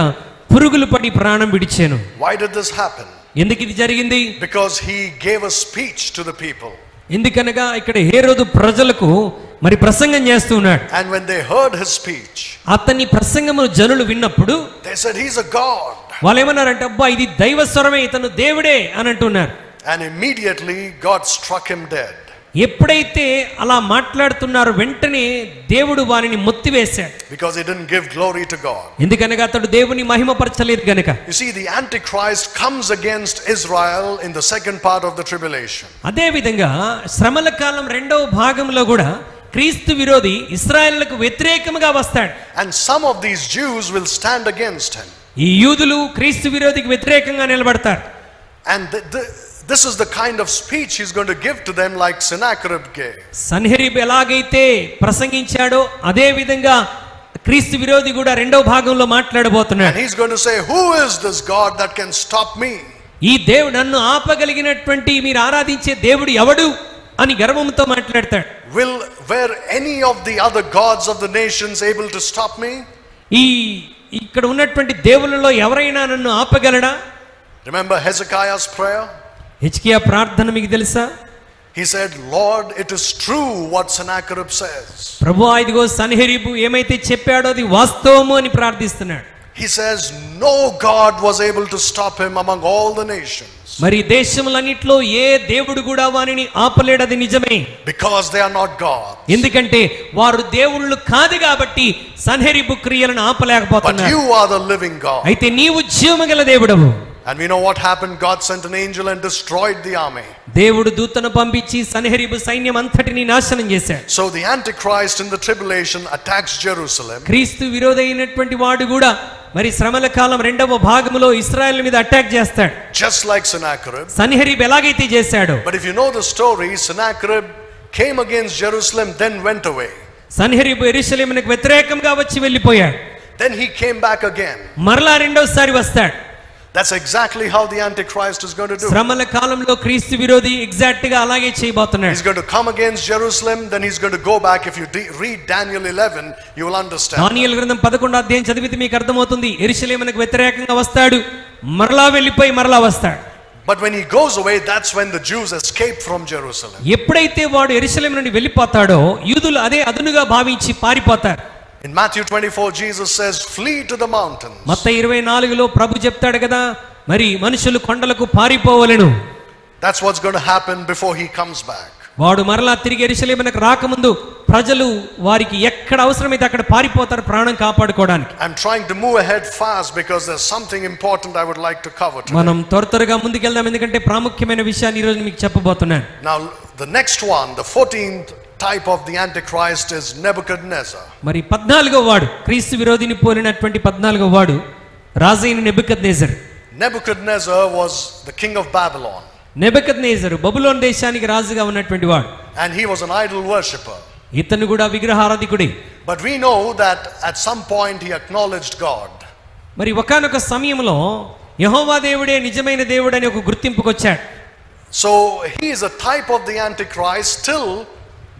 పురుగులు పడి ప్రాణం విడిచాను. Why did this happen? ఎందుకు ఇది జరిగింది? Because he gave a speech to the people. ఎందుకనగా ఇక్కడ హేరోదు ప్రజలకు మరి ప్రసంగం చేస్తూ ఉన్నాడు. And when they heard his speech, అతని ప్రసంగము జనులు విన్నప్పుడు they said he's a god. వాళ్ళు ఏమన్నారంటే అబ్బా ఇది దైవస్వరమే, ఇతను దేవుడే అని అంటున్నారు. And immediately God struck him dead. ఎప్పుడైతే అలా మాట్లాడుతున్నారో వెంటనే దేవుడు వారిని మొత్తివేశాడు. Because he didn't give glory to God. ఎందుకనగా అతడు దేవుని మహిమపరచలేదు గనుక. You see, the Antichrist comes against Israel in the second part of the tribulation. అదే విధంగా శ్రమల కాలం రెండవ భాగంలో కూడా క్రీస్తు విరోధి ఇశ్రాయేలుకు వ్యతిరేకంగా వస్తాడు. And some of these Jews will stand against him. ఈ యూదులు క్రీస్తు విరోధికి వ్యతిరేకంగా నిలబడతారు. And this is the kind of speech he's going to give to them like Sennacherib gave. సన్హెరీబు ఎలాగైతే ప్రసంగించాడో అదే విధంగా క్రీస్తు విరోధి కూడా రెండవ భాగంలో మాట్లాడబోతున్నాడు. And he's going to say, who is this God that can stop me? ఈ దేవుడు నన్ను ఆపగలిగినటువంటి మీరు ఆరాధించే దేవుడు ఎవడు అని గర్వంతో మాట్లాడతాడు. Were any of the other gods of the nations able to stop me? ఇక్కడ ఉన్నటువంటి దేవుళ్ళలో ఎవరైనా నన్ను ఆపగలడా? Remember Hezekiah's prayer? హిజ్కియా ప్రార్థన మీకు తెలుసా? He said, Lord, it is true what Sennacherib says. ప్రభువా ఇదిగో సన్హెరీబు ఏమైతే చెప్పాడో అది వాస్తవము అని ప్రార్థిస్తున్నాడు. He says no God was able to stop him among all the nations. మరి దేశములన్నిట్లో ఏ దేవుడు కూడా వారిని ఆపలేడు, అది నిజమే. Because they are not God. ఎందుకంటే వారు దేవుళ్ళు కాదు కాబట్టి సన్హెరీబు క్రియలను ఆపలేకపోతున్నారు. But you are the living God. అయితే నీవు జీవముగల దేవుడవు. And we know what happened. God sent an angel and destroyed the army. దేవుడు దూతను పంపించి సన్హెరీబు సైన్యం అంతటిని నాశనం చేశాడు. So the Antichrist in the tribulation attacks Jerusalem. క్రీస్తు విరోధి అయినటువంటి వాడు కూడా మరి శ్రమల కాలం రెండవ భాగంలో ఇశ్రాయేల్ మీద అటాక్ చేస్తాడు. Just like Sennacherib. సన్హెరీబు ఎలాగైతే చేశాడో. But if you know the story, Sennacherib came against Jerusalem, then went away. సన్హెరీబు యెరూషలేమునకు వ్యతిరేకంగా వచ్చి వెళ్ళిపోయాడు. Then he came back again. మరలా రెండోసారి వస్తాడు. That's exactly how the Antichrist is going to do. శ్రమల కాలంలో క్రీస్తు విరోధి ఎగ్జాక్ట్ గా అలాగే చేయబోతున్నాడు. He's going to come against Jerusalem, then he's going to go back. If you read Daniel 11, you will understand. దానియేలు గ్రంథం 11వ అధ్యాయం చదివితే మీకు అర్థమవుతుంది. యెరూషలేమునకు వ్యతిరేకంగా వస్తాడు, మరలా వెళ్ళిపోయి మరలా వస్తాడు. But when he goes away, that's when the Jews escape from Jerusalem. ఎప్పుడైతే వాడు యెరూషలేము నుండి వెళ్ళిపోతాడో యూదులు అదే అదునుగా భావించి పారిపోతారు. In Matthew 24, Jesus says, flee to the mountains. మత్తయి 24లో ప్రభు చెప్తాడు కదా, మరి మనుషులు కొండలకు పారిపోవలెను. That's what's going to happen before he comes back. వాడు మరలా తిరిగి యెరూషలేమునకు రాకముందు ప్రజలు వారికి ఎక్కడ అవసరమైతే అక్కడ పారిపోతారు ప్రాణం కాపాడుకోవడానికి. I'm trying to move ahead fast because there's something important I would like to cover today. మనం త్వరగా ముందుకెళ్దాం, ఎందుకంటే ప్రాముఖ్యమైన విషయాన్ని ఈ రోజు మీకు చెప్పబోతున్నాను. Now the next one, the 14th type of the Antichrist is Nebuchadnezzar. మరి 14వ వాడు క్రీస్తు విరోధిని పోలినటువంటి 14వ వాడు రాజైన Nebuchadnezzar. Nebuchadnezzar was the king of Babylon. నెబుకద్నెజరు బబులోను దేశానికి రాజుగా ఉన్నటువంటి వాడు. And he was an idol worshipper. ఇతను కూడా విగ్రహారాధికుడే. But we know that at some point he acknowledged God. మరి ఒకానొక సమయంలో యెహోవా దేవుడే నిజమైన దేవుడు అని ఒక గుర్తింపుకు వచ్చాడు. So he is a type of the Antichrist till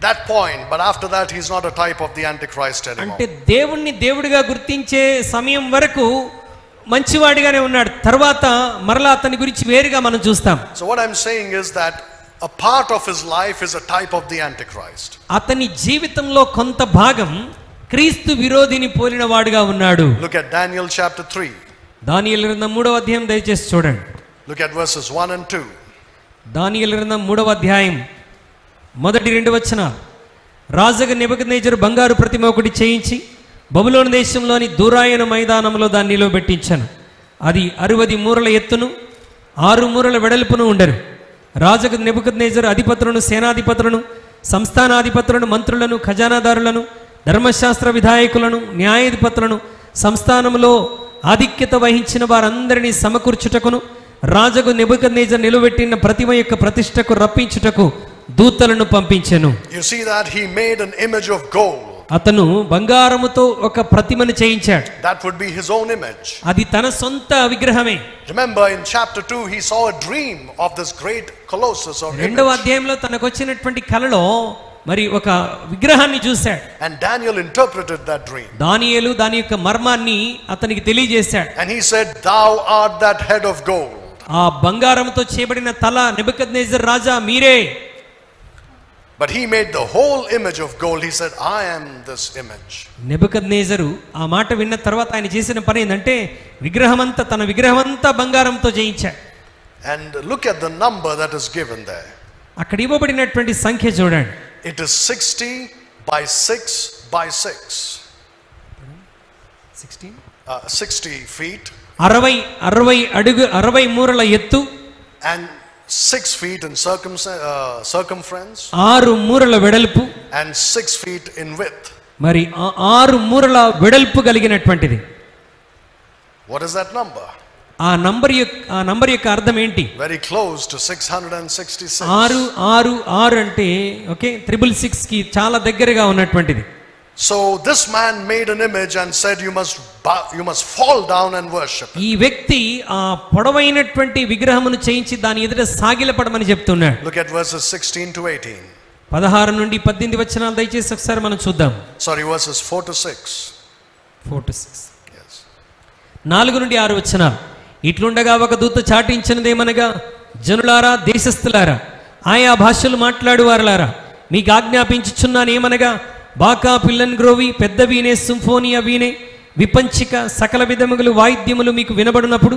that point, but after that he's not a type of the Antichrist anymore. అంటే దేవుణ్ణి దేవుడిగా గుర్తించే సమయం వరకు మంచివాడిగానే ఉన్నాడు. తర్వాత మరలా అతని గురించి వేరుగా మనం చూస్తాం. So what I'm saying is that a part of his life is a type of the Antichrist. అతని జీవితంలో కొంత భాగం క్రీస్తు విరోధిని పోలిన వాడుగా ఉన్నాడు. Look at Daniel chapter 3. దానియేలు గ్రంథం 3వ అధ్యాయం దయచేసి చూడండి. Look at verses 1 and 2. దానియేలు గ్రంథం 3వ అధ్యాయం మొదటి 2 వచనాలు. రాజుగా నెబుకద్నెజరు బంగారు ప్రతిమ ఒకటి చేయించి బబులోను దేశంలోని దూరాయన మైదానంలో దాన్ని నిలవబెట్టించాను. అది 60 మూరల ఎత్తును 6 మూరల వెడల్పును ఉండరు. రాజుకు నెబుకద్నెజరు అధిపతులను, సేనాధిపతులను, సంస్థానాధిపతులను, మంత్రులను, ఖజానాదారులను, ధర్మశాస్త్ర విధాయకులను, న్యాయాధిపతులను, సంస్థానంలో ఆధిక్యత వహించిన వారందరినీ సమకూర్చుటకును రాజుకు నెబుకద్నెజరు నిలబెట్టిన ప్రతిమ యొక్క ప్రతిష్టకు రప్పించుటకు దూతలను పంపించెను. You see that he made an image of gold. అతను బంగారముతో ఒక ప్రతిమను చేయించాడు. That would be his own image. అది తన సొంత విగ్రహమే. Remember in chapter 2 he saw a dream of this great colossus or image. రెండవ అధ్యాయంలో తనకు వచ్చినటువంటి కలలో మరి ఒక విగ్రహాన్ని చూశాడు. And Daniel interpreted that dream. దానియేలు దాని యొక్క మర్మాన్ని అతనికి తెలియజేశాడు. And he said, "Thou art that head of gold." ఆ బంగారంతో చేయబడిన తల నెబుకద్నెజర్ రాజా మీరే. But he made the whole image of gold. He said, "I am this image." నెబుకద్నెజరు ఆ మాట విన్న తర్వాత ఆయన చేసిన పని ఏంటంటే తన విగ్రహమంతా బంగారంతో చేయించాడు. And look at the number that is given there. అక్కడ ఇవ్వబడినటువంటి సంఖ్య చూడండి. It is 60 by 6 by 6. 60 feet. 60 అడుగు 60 మూరల ఎత్తు. And 6 feet in circumference. 6 మూరల వెడల్పు. And 6 feet in width. మరి 6 మూరల వెడల్పు కలిగినటువంటిది. What is that number? ఆ నంబర్ యొక్క అర్థం ఏంటి? Very close to 666. 666 అంటే ఓకే 666 కి చాలా దగ్గరగా ఉన్నటువంటిది. So this man made an image and said, you must fall down and worship. ఈ వ్యక్తి ఆ పొడవైనటువంటి విగ్రహమును చేయించి దాని ఎదుట సాగిలపడమని చెప్తున్నాడు. Look at verses 16 to 18. 16 నుండి 18 వచనాలు దయచేసి ఒకసారి మనం చూద్దాం. Sorry, verses 4 to 6. 4 to 6. Yes. 4 నుండి 6 వచనాలు. ఇట్లుండగా ఒక దూత చాటించినదేమనగా, జనులారా, దేశస్థులారా, ఆయా భాషలు మాట్లాడు వారలారా, మీకు ఆజ్ఞాపించుచున్నాను ఏమనగా, బాకా, పిల్లన్ గ్రోవి, పెద్ద వీణే, సింఫోనియా వీణే, విపంచిక, సకల విధములు వాయిద్యములు మీకు వినబడినప్పుడు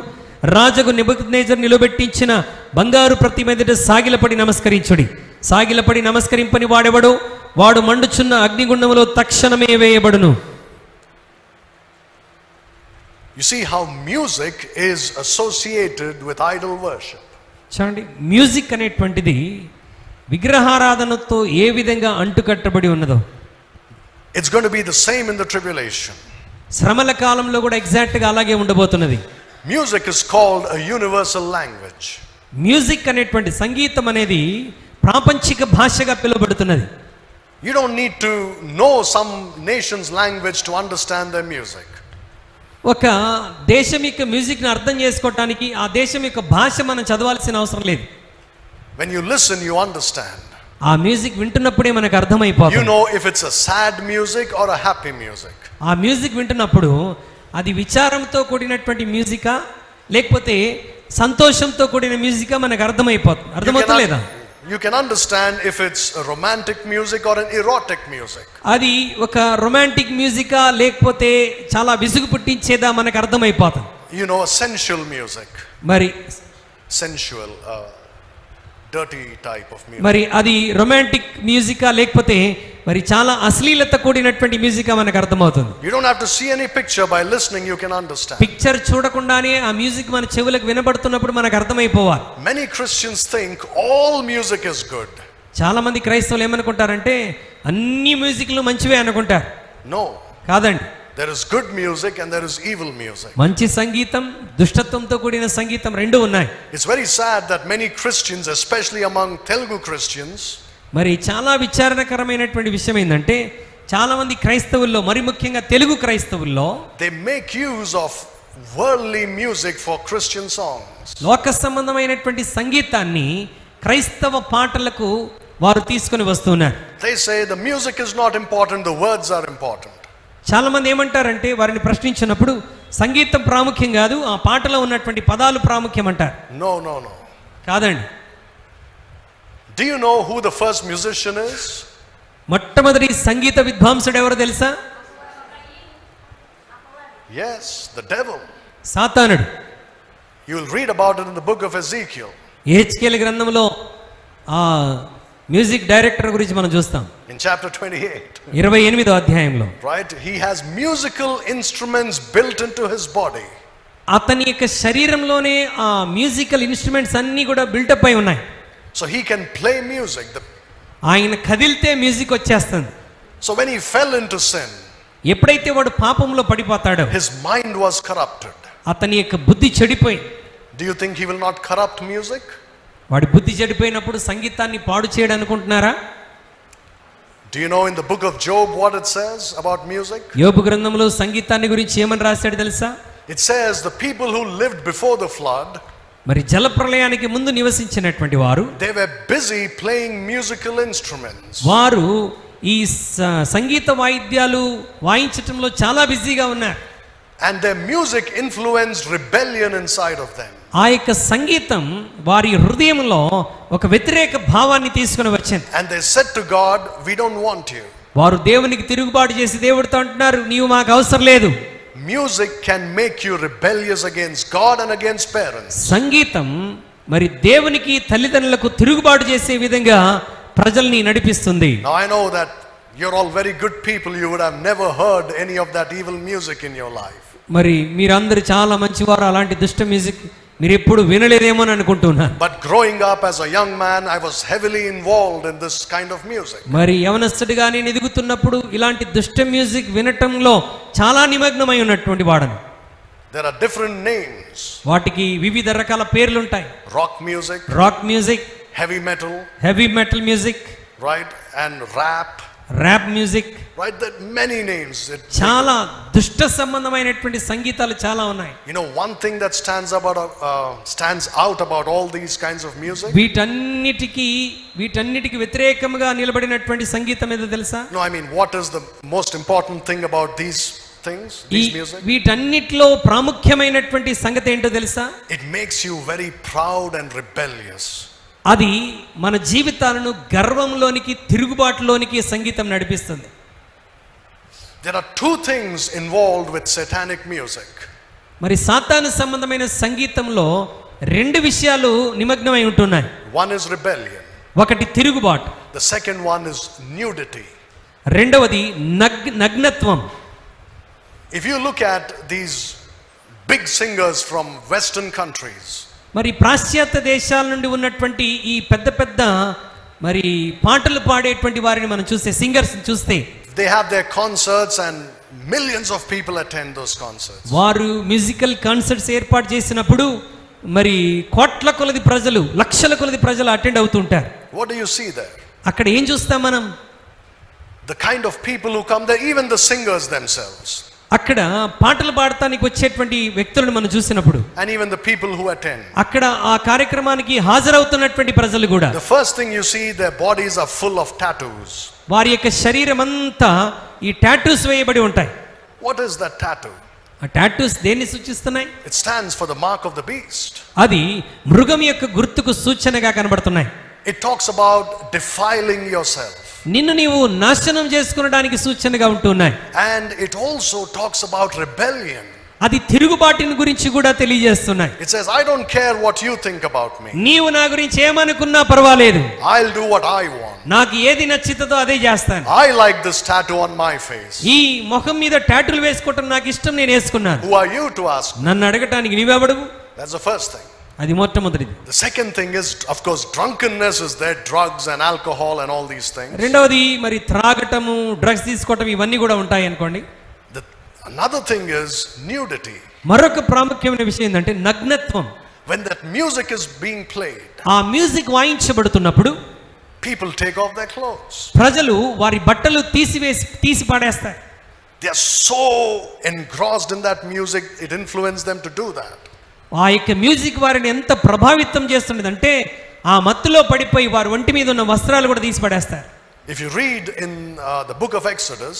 రాజగు నెబుకద్నెజర్ నిలబెట్టించిన బంగారు ప్రతిమ ఎదుట సాగిలపడి నమస్కరించుడి. సాగిలపడి నమస్కరింపని వాడెవడో వాడు మండుచున్న అగ్నిగుండములో తక్షణమే వేయబడును. You see how music is associated with idol worship. చూడండి, మ్యూజిక్ అనేటువంటిది విగ్రహారాధనతో ఏ విధంగా అంటుకట్టబడి ఉన్నదో. It's going to be the same in the tribulation. శ్రమల కాలంలో కూడా ఎగ్జాక్ట్ గా అలాగే ఉండబోతున్నది. Music is called a universal language. Music అనేటువంటి సంగీతం అనేది ప్రాపంచిక భాషగా పిలువబడుతున్నది. You don't need to know some nation's language to understand their music. ఒక దేశం యొక్క మ్యూజిక్ ని అర్థం చేసుకోవడానికి ఆ దేశం యొక్క భాష మనం చదవాల్సిన అవసరం లేదు. When you listen, you understand. ఆ మ్యూజిక్ వింటున్నప్పుడే మనకు అర్థమైపోతుంది. You know if it's a sad music or a happy music. ఆ మ్యూజిక్ వింటున్నప్పుడు అది విచారంతో కూడినటువంటి మ్యూజికా లేకపోతే సంతోషంతో కూడిన మ్యూజికా మనకు అర్థమైపోతుంది. అర్థమవుతలేదా? You can understand if it's a romantic music or an erotic music. అది ఒక రొమాంటిక్ మ్యూజికా లేకపోతే చాలా విసుగు పుట్టించేదా మనకు అర్థమైపోతుంది. You know, a sensual music. మరి sensual dirty type of music. మరి అది రొమాంటిక్ మ్యూజికా లేకపోతే మరి చాలా అశ్లీలత కూడినటువంటి మ్యూజికా మనకు అర్థమవుతుంది. You don't have to see any picture, by listening you can understand. Picture చూడకుండానే ఆ మ్యూజిక్ మన చెవులకు వినబడుతున్నప్పుడు మనకు అర్థమైపోవాలి. Many Christians think all music is good. చాలా మంది క్రైస్తవులు ఏమనుకుంటారంటే అన్ని మ్యూజిక్లు మంచివే అనుకుంటారు. No. కాదండి. There is good music and there is evil music. మంచి సంగీతం, దుష్టత్వంతో కూడిన సంగీతం రెండు ఉన్నాయి. It's very sad that many Christians, especially among Telugu Christians, మరి చాలా విచారణకరమైనటువంటి విషయం ఏంటంటే చాలా మంది క్రైస్తవుల్లో మరి ముఖ్యంగా Telugu క్రైస్తవుల్లో they make use of worldly music for Christian songs. లోక సంబంధమైనటువంటి సంగీతాన్ని క్రైస్తవ పాటలకు వారు తీసుకొని వస్తున్నారు. They say the music is not important, the words are important. చాలా మంది ఏమంటారంటే వారిని ప్రశ్నించినప్పుడు సంగీతం ప్రాముఖ్యం కాదు, ఆ పాటలో ఉన్నటువంటి పదాలు ప్రాముఖ్యం అంటారు. No. కాదండి. Do you know who the first musician is? మొట్టమొదటి సంగీత విద్వాంసుడు ఎవరో తెలుసా? Yes, the devil. సాతానుడు. You will read about it in the book of Ezekiel. యెహెజ్కేలు గ్రంథంలో ఆ మ్యూజిక్ డైరెక్టర్ గురించి మనం చూస్తాం. In chapter 28. 28వ అధ్యాయంలో. Right? He has musical instruments built into his body. అతని యొక్క శరీరంలోనే ఆ మ్యూజికల్ ఇన్స్ట్రుమెంట్స్ అన్నీ కూడా బిల్టప్ అయి ఉన్నాయి. So he can play music. ఆయన కదిలితే మ్యూజిక్ వచ్చేస్తుంది. So when he fell into sin, ఎప్పుడైతే వాడు పాపంలో పడిపోతాడో his mind was corrupted. అతని యొక్క బుద్ధి చెడిపోయింది. Do you think he will not corrupt music? వాడి బుద్ధి చెడిపోయినప్పుడు సంగీతాన్ని పాడు చేయడం అనుకుంటున్నారా? Do you know in the book of Job what it says about music? యోబు గ్రంథంలో సంగీతాన్ని గురించి ఏమని రాశాడు తెలుసా? It says the people who lived before the flood, మరి జలప్రళయానికి ముందు నివసించినటువంటి వారు, they were busy playing musical instruments. వారు ఈ సంగీత వాయిద్యాలు వాయించటంలో చాలా బిజీగా ఉన్నారు. And their music influenced rebellion inside of them. ఆ యొక్క సంగీతం వారి హృదయంలో ఒక వ్యతిరేక భావాన్ని తీసుకుని వచ్చింది. And they said to God, we don't want you. వారు దేవునికి తిరుగుబాటు చేసి దేవుడితో అంటున్నారు, నీవు మాకు అవసరం లేదు. Music can make you rebellious against God and against parents. సంగీతం మరి దేవునికి తల్లిదండ్రులకు తిరుగుబాటు చేసే విధంగా ప్రజల్ని నడిపిస్తుంది. Now I know that you're all very good people. You would have never heard any of that evil music in your life. మరి మీరందరూ చాలా మంచివారు, అలాంటి దుష్ట మ్యూజిక్ మీరు ఎప్పుడు వినలేదేమో అని అనుకుంటున్నాను. But growing up as a young man, I was heavily involved in this kind of music. మరి యవనస్తుడిగా నేను ఎదుగుతున్నప్పుడు ఇలాంటి దుష్ట మ్యూజిక్ వినటంలో చాలా నిమగ్నమై ఉన్నటువంటి వాడను. There are different names. వాటికి వివిధ రకాల పేర్లు ఉంటాయి. Rock music, rock music, heavy metal, heavy metal music, right? And rap, rap music, right? There are many names. చాలా దుష్ట సంబంధమైనటువంటి సంగీతాలు చాలా ఉన్నాయి. You know, one thing that stands out about all these kinds of music. వీటన్నిటికి వ్యతిరేకంగా నిలబడినటువంటి సంగీతం ఏదో తెలుసా? No, I mean, what is the most important thing about these things, these music? వీటన్నిటిలో ప్రాముఖ్యమైనటువంటి సంగతి ఏంటో తెలుసా? It makes you very proud and rebellious. అది మన జీవితాలను గర్వంలోనికి, తిరుగుబాటులోనికి సంగీతం నడిపిస్తుంది. There are two things involved with satanic music. మరి సాతాను సంబంధమైన సంగీతంలో రెండు విషయాలు నిమగ్నమై ఉంటున్నాయి. One is rebellion. ఒకటి తిరుగుబాటు. The second one is nudity. రెండవది నగ్నత్వం. If you look at these big singers from Western countries, మరి పాశ్చాత్య దేశాల నుండి ఉన్నటువంటి ఈ పెద్ద పెద్ద మరి పాటలు పాడేటువంటి వారిని మనం చూస్తే, సింగర్స్ చూస్తే, they have their concerts and millions of people attend those concerts. వారు మ్యూజికల్ కాన్సర్ట్స్ ఏర్పాటు చేసినప్పుడు మరి కోట్ల కొలది ప్రజలు, లక్షల కొలది ప్రజలు అటెండ్ అవుతుంటారు. What do you see there? అక్కడ ఏం చూస్తాం మనం? The kind of people who come there, even the singers themselves, అక్కడ పాటలు పాడటానికి వచ్చేటువంటి వ్యక్తులను మనం చూసినప్పుడు, and even the people who attend, అక్కడ ఆ కార్యక్రమానికి హాజరవుతున్నటువంటి ప్రజలు కూడా, the first thing you see, their bodies are full of tattoos. వారి యొక్క శరీరం అంతా ఈ టాటూస్ వేయబడి ఉంటాయి. What is that tattoo? ఆ టాటూస్ దేన్ని సూచిస్తున్నాయి? It stands for the mark of the beast. అది మృగం యొక్క గుర్తుకు సూచనగా కనబడుతున్నాయి. It talks about defiling yourself. నిన్ను నీవు నాశనం చేసుకునడానికి సూచనగా ఉంటున్నాయి. And it also talks about rebellion. అది తిరుగుబాటుని గురించి కూడా తెలియజేస్తున్నాయి. It says, I don't care what you think about me. నీవు నా గురించి ఏమనుకున్నా పర్వాలేదు, I'll do what I want. నాకు ఏది నచ్చితదో అదే చేస్తాను. I like this tattoo on my face. ఈ ముఖం మీద టాటూలు వేసుకోవటం నాకు ఇష్టం, నేను వేసుకున్నాను. Who are you to ask? నన్ను అడగటానికి నీవెవడువు? That's the first thing. అది మొట్టమొదటిది. The second thing is, of course, drunkenness is there, drugs and alcohol and all these things. రెండవది మరి త్రాగటము, డ్రగ్స్ తీసుకోవటం, ఇవన్నీ కూడా ఉంటాయి అనుకోండి. Another thing is nudity. మరొక ప్రాముఖ్యమైన విషయం ఏంటంటే నగ్నత్వం. When that music is being played, ఆ music వాయించబడుతున్నప్పుడు people take off their clothes. ప్రజలు వారి బట్టలు తీసి పాడేస్తారు. They are so engrossed in that music, it influenced them to do that. ఆ యొక్క మ్యూజిక్ వారిని ఎంత ప్రభావితం చేస్తున్నదంటే ఆ మత్తులో పడిపోయి వారి ఒంటి మీద ఉన్న వస్త్రాలు కూడా తీసి పడేస్తారు. If you read in the book of Exodus,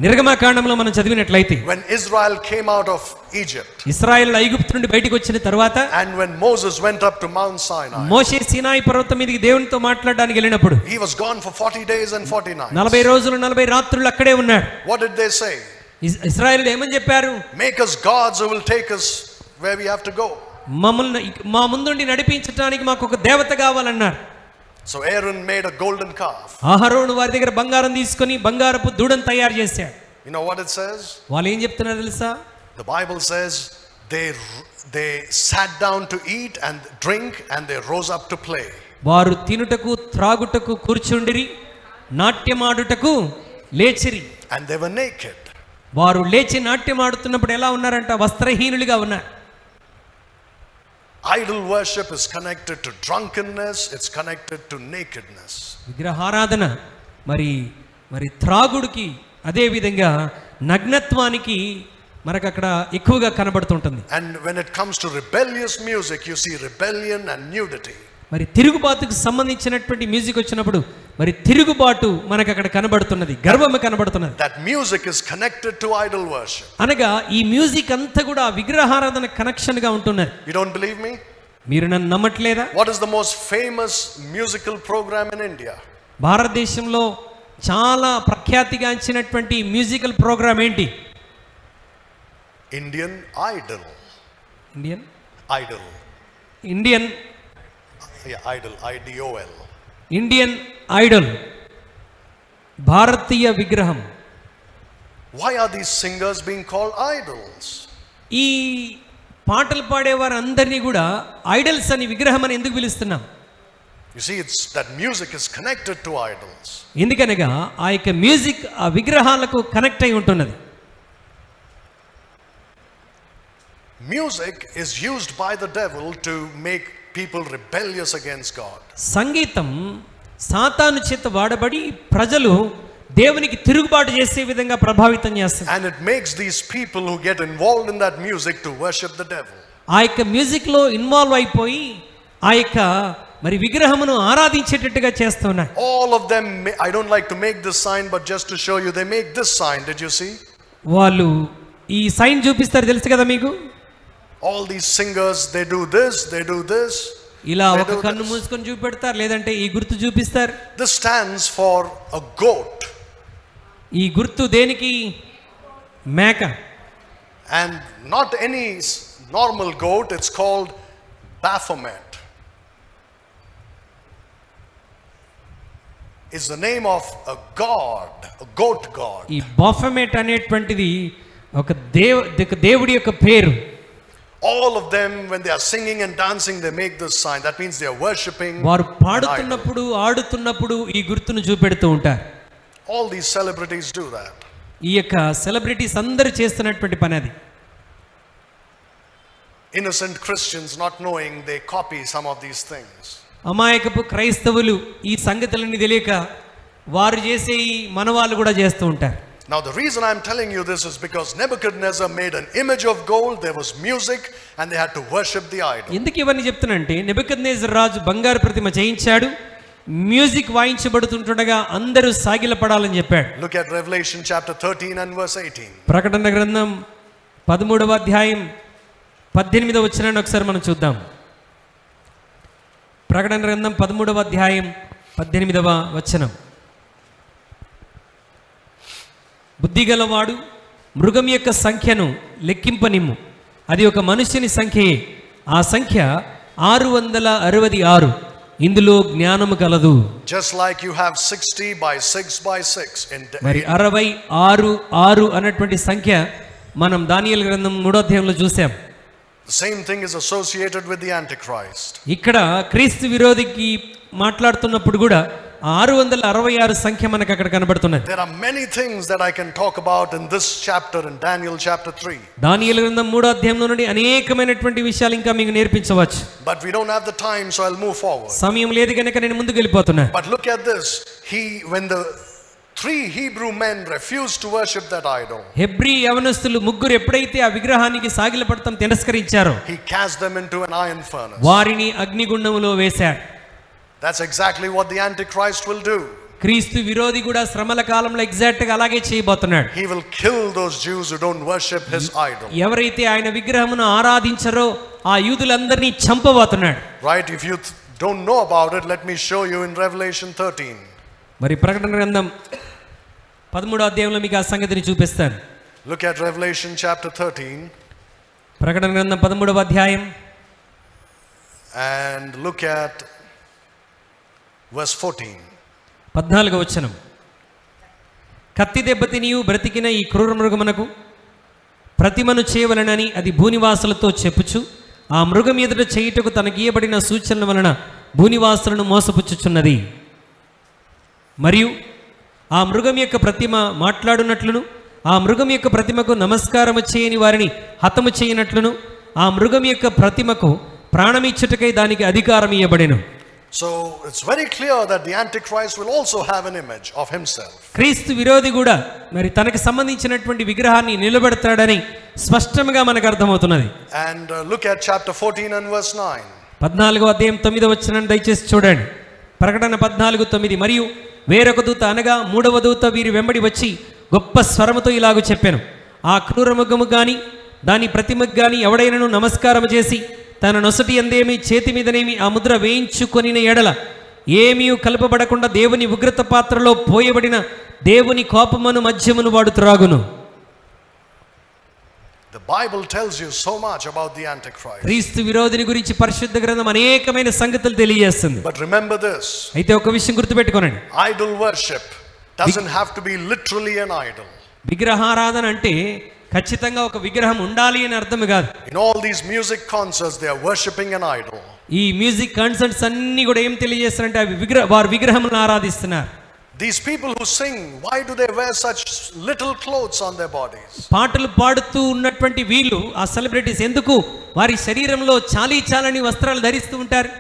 నిర్గమకాండంలో మనం చదివినట్లయితే, when Israel came out of Egypt, ఇశ్రాయేలు ఐగుప్తు నుండి బయటికి వచ్చిన తర్వాత, and when Moses went up to Mount Sinai, మోషే సీనాయి పర్వతం మీదకి దేవునితో మాట్లాడడానికి వెళ్ళినప్పుడు, he was gone for 40 days and 40 nights. 40 రోజులు 40 రాత్రులు అక్కడే ఉన్నాడు. What did they say? ఇశ్రాయేలు ఏమని చెప్పారు? Make us gods who will take us where we have to go. మమ్మల్ని మా ముందుండి నడిపించడానికి మాకు ఒక దేవత కావాలన్నారు. So Aaron made a golden calf. అహరోను వారి దగ్గర బంగారం తీసుకొని బంగారపు దూడను తయారు చేశాడు. You know what it says? వాళ్ళు ఏం చెప్తున్నారు తెలుసా? The Bible says they sat down to eat and drink and they rose up to play. వారు తినుటకు త్రాగుటకు కూర్చుండిరి, నాట్యమాడుటకు లేచిరి. And they were naked. వారు లేచి నాట్యమాడుతున్నప్పుడు ఎలా ఉన్నారంట? వస్త్రహీనులుగా ఉన్నారు. Idol worship is connected to drunkenness, it's connected to nakedness. విగ్రహారాధన మరి మరి త్రాగుడికి అదే విధంగా నగ్నత్వానికి మనకు అక్కడ ఎక్కువగా కనబడుతుంటుంది. And when it comes to rebellious music, you see rebellion and nudity. మరి తిరుగుబాటుకు సంబంధించినటువంటి మ్యూజిక్ వచ్చినప్పుడు మరి తిరుగుబాటు మనకు అక్కడ కనబడుతున్నది, గర్వం కనబడుతున్నది. That music is connected to idol worship. అనగా ఈ మ్యూజిక్ అంతా కూడా విగ్రహారాధన కనెక్షన్ గా ఉంటున్నది. You don't believe me? మీరు నన్ను నమ్మట్లేదా? What is the most famous musical program in India? భారతదేశంలో చాలా ప్రఖ్యాతిగాంచినటువంటి మ్యూజికల్ ప్రోగ్రామ్ ఏంటి? Indian Idol. Indian Idol. Indian Yeah, Idol. IDOL. Indian Idol, భారతీయ విగ్రహం. Why are these singers being called idols? ఈ పాటలు పాడేవారు అందరినీ కూడా ఐడల్స్ అని, విగ్రహం అని ఎందుకు పిలుస్తున్నాం? You see, it's that music is connected to idols. ఎందుకనగా ఆ యొక్క మ్యూజిక్ ఆ విగ్రహాలకు కనెక్ట్ అయి ఉంటున్నది. Music is used by the devil to make people rebellious against God. సంగీతం సాతాను చేత వాడబడి ప్రజలు దేవునికి తిరుగుబాటు చేసే విధంగా ప్రభావితం చేస్తుంది. And it makes these people who get involved in that music to worship the devil. ఆ యొక్క మ్యూజిక్ లో ఇన్వాల్వ్ అయిపోయి ఆ యొక్క మరి విగ్రహమును ఆరాధించేటట్టుగా చేస్తున్నారు. All of them, I don't like to make this sign, but just to show you, they make this sign. Did you see? వాళ్ళు ఈ సైన్ చూపిస్తారు, తెలుసు కదా మీకు. All these singers, they do this, they do this. ఇలా ఒక కన్ను మూసుకొని చూపెడతారు, లేదంటే ఈ గుర్తు చూపిస్తారు. This stands for a goat. ఈ గుర్తు దేనికి? మేక. And not any normal goat, it's called Baphomet. It's the name of a god, a goat god. ఈ బాఫమెట్ అనేటువంటిది ఒక దేవుడి యొక్క పేరు. All of them, when they are singing and dancing, they make this sign. That means they are worshipping. వారు పాడుతున్నప్పుడు ఆడుతున్నప్పుడు ఈ గుర్తును చూపెడుతూ ఉంటారు. All these celebrities do that. ఈ యొక్క సెలబ్రిటీస్ అందరూ చేస్తున్నటువంటి పని అది. Innocent Christians, not knowing, they copy some of these things. అమాయకపు క్రైస్తవులు ఈ సంగతులన్నీ తెలియక వారు చేసే ఈ మనవాళ్ళు కూడా చేస్తూ ఉంటారు. Now the reason I'm telling you this is because Nebuchadnezzar made an image of gold, there was music, and they had to worship the idol. ఎందుకు ఇవన్నీ చెప్తున్నానంటే, నెబుకద్నెజర్ రాజు బంగారు ప్రతిమ చేయించాడు, మ్యూజిక్ వాయించబడుతుండగా అందరూ సాగిలపడాలని చెప్పాడు. Look at Revelation chapter 13 and verse 18. ప్రకటన గ్రంథం 13వ అధ్యాయం 18వ వచనాన్ని ఒకసారి మనం చూద్దాం. ప్రకటన గ్రంథం 13వ అధ్యాయం 18వ వచనం. బుద్ధిగలవాడు మృగం యొక్క సంఖ్యను లెక్కింపనిమ్ము, అది ఒక మనుష్యుని సంఖ్యయే, ఆ సంఖ్య 666. ఇందులో జ్ఞానము కలదు. Just like you have 60 by 6 by 6 in మరి 66 అన్నటువంటి సంఖ్య మనం దానియేలు గ్రంథం 3వ అధ్యాయంలో చూసాం. the same thing is associated with the Antichrist. ఇక్కడ క్రీస్తు విరోధికి మాట్లాడుతున్నప్పుడు కూడా 666 సంఖ్య మనకు అక్కడ కనబడుతున్నది. There are many things that I can talk about in this chapter, in Daniel chapter 3. దానియేలు గ్రంథం 3వ అధ్యాయంలో నుండి అనేకమైనటువంటి విషయాలు ఇంకా మీకు నేర్పించవచ్చు. But we don't have the time, so I'll move forward. సమయం లేదు కనుక నేను ముందుకు వెళ్ళిపోతున్నా. But look at this. When the 3 Hebrew men refused to worship that idol, Hebrew యవనస్తులు ముగ్గురు ఎప్పుడైతే ఆ విగ్రహానికి సాగిలపడతాం తిరస్కరించారో, he cast them into an iron furnace. వారిని అగ్నిగుండములో వేశాడు. That's exactly what the Antichrist will do. క్రీస్తు విరోధి కూడా శ్రమల కాలంలో ఎగ్జాక్ట్ గా అలాగే చేయబోతున్నాడు. He will kill those Jews who don't worship his idol. ఎవరైతే ఆయన విగ్రహమును ఆరాధించరో ఆ యూదులందరినీ చంపబోతున్నాడు. Right? If you don't know about it, let me show you in Revelation 13. మరి ప్రకటన గ్రంథం 13వ అధ్యాయంలో మీకు ఆ సంగతిని చూపిస్తాను. Look at Revelation chapter 13 ప్రకటన గ్రంథం 13వ అధ్యాయం and look at verse 14. 14వ వచనం. కత్తి దెబ్బతినియు బ్రతికిన ఈ క్రూర మృగమునకు ప్రతిమను చేయవలనని అది భూనివాసులతో చెప్పుచు ఆ మృగం ఎదుట చేయుటకు తనకీయబడిన సూచనల వలన భూనివాసులను మోసపుచ్చుచున్నది. మరియు ఆ మృగం యొక్క ప్రతిమ మాట్లాడునట్లును ఆ మృగం యొక్క ప్రతిమకు నమస్కారము చేయని వారిని హతము చేయనట్లును ఆ మృగం యొక్క ప్రతిమకు ప్రాణమిచ్చుటకై దానికి అధికారం ఇవ్వబడెను. So it's very clear that the Antichrist will also have an image of himself. క్రీస్తు విరోధి కూడా మరి తనకు సంబంధించినటువంటి విగ్రహాన్ని నిలబెడతాడని స్పష్టంగా మనకు అర్థమవుతున్నది. And look at chapter 14 and verse 9. 14వ అధ్యాయం 9వ వచనాన్ని దయచేసి చూడండి. ప్రకటన 14:9. మరియు వేరొక దూత అనగా మూడవ దూత వీరి వెంబడి వచ్చి గొప్ప స్వరముతో ఇలాగూ చెప్పాను, ఆ క్రూరముఖము గాని దాని ప్రతిమకు గాని ఎవడైనను నమస్కారం చేసి తన నొసటి అందేమి చేతి మీదనేమి ఆ ముద్ర వేయించుకొనిన ఎడల ఏమీ కలపబడకుండా దేవుని ఉగ్రత పాత్రలో పోయబడిన దేవుని కోపమును మద్యమును వాడు త్రాగును. The Bible tells you so much about the Antichrist. క్రీస్తు విరోధిని గురించి పరిశుద్ధ గ్రంథం అనేకమైన సంగతులు తెలియజేస్తుంది. But remember this. అయితే ఒక విషయం గుర్తుపెట్టుకోనండి. Idol worship doesn't have to be literally an idol. విగ్రహారాధన అంటే ఖచ్చితంగా ఒక విగ్రహం ఉండాలి అని అర్థం కాదు. In all these music concerts they are worshiping an idol. ఈ మ్యూజిక్ కాన్సర్ట్స్ అన్ని కూడా ఏం తెలియజేస్తారంటే అవి వారు విగ్రహములను ఆరాధిస్తున్నారు. These people who sing, why do they wear such little clothes on their bodies? పాటలు పాడుతూ ఉన్నటువంటి వీళ్ళు ఆ సెలబ్రిటీస్ ఎందుకు వారి శరీరంలో చాలని వస్త్రాలు ధరిస్తూ ఉంటారు?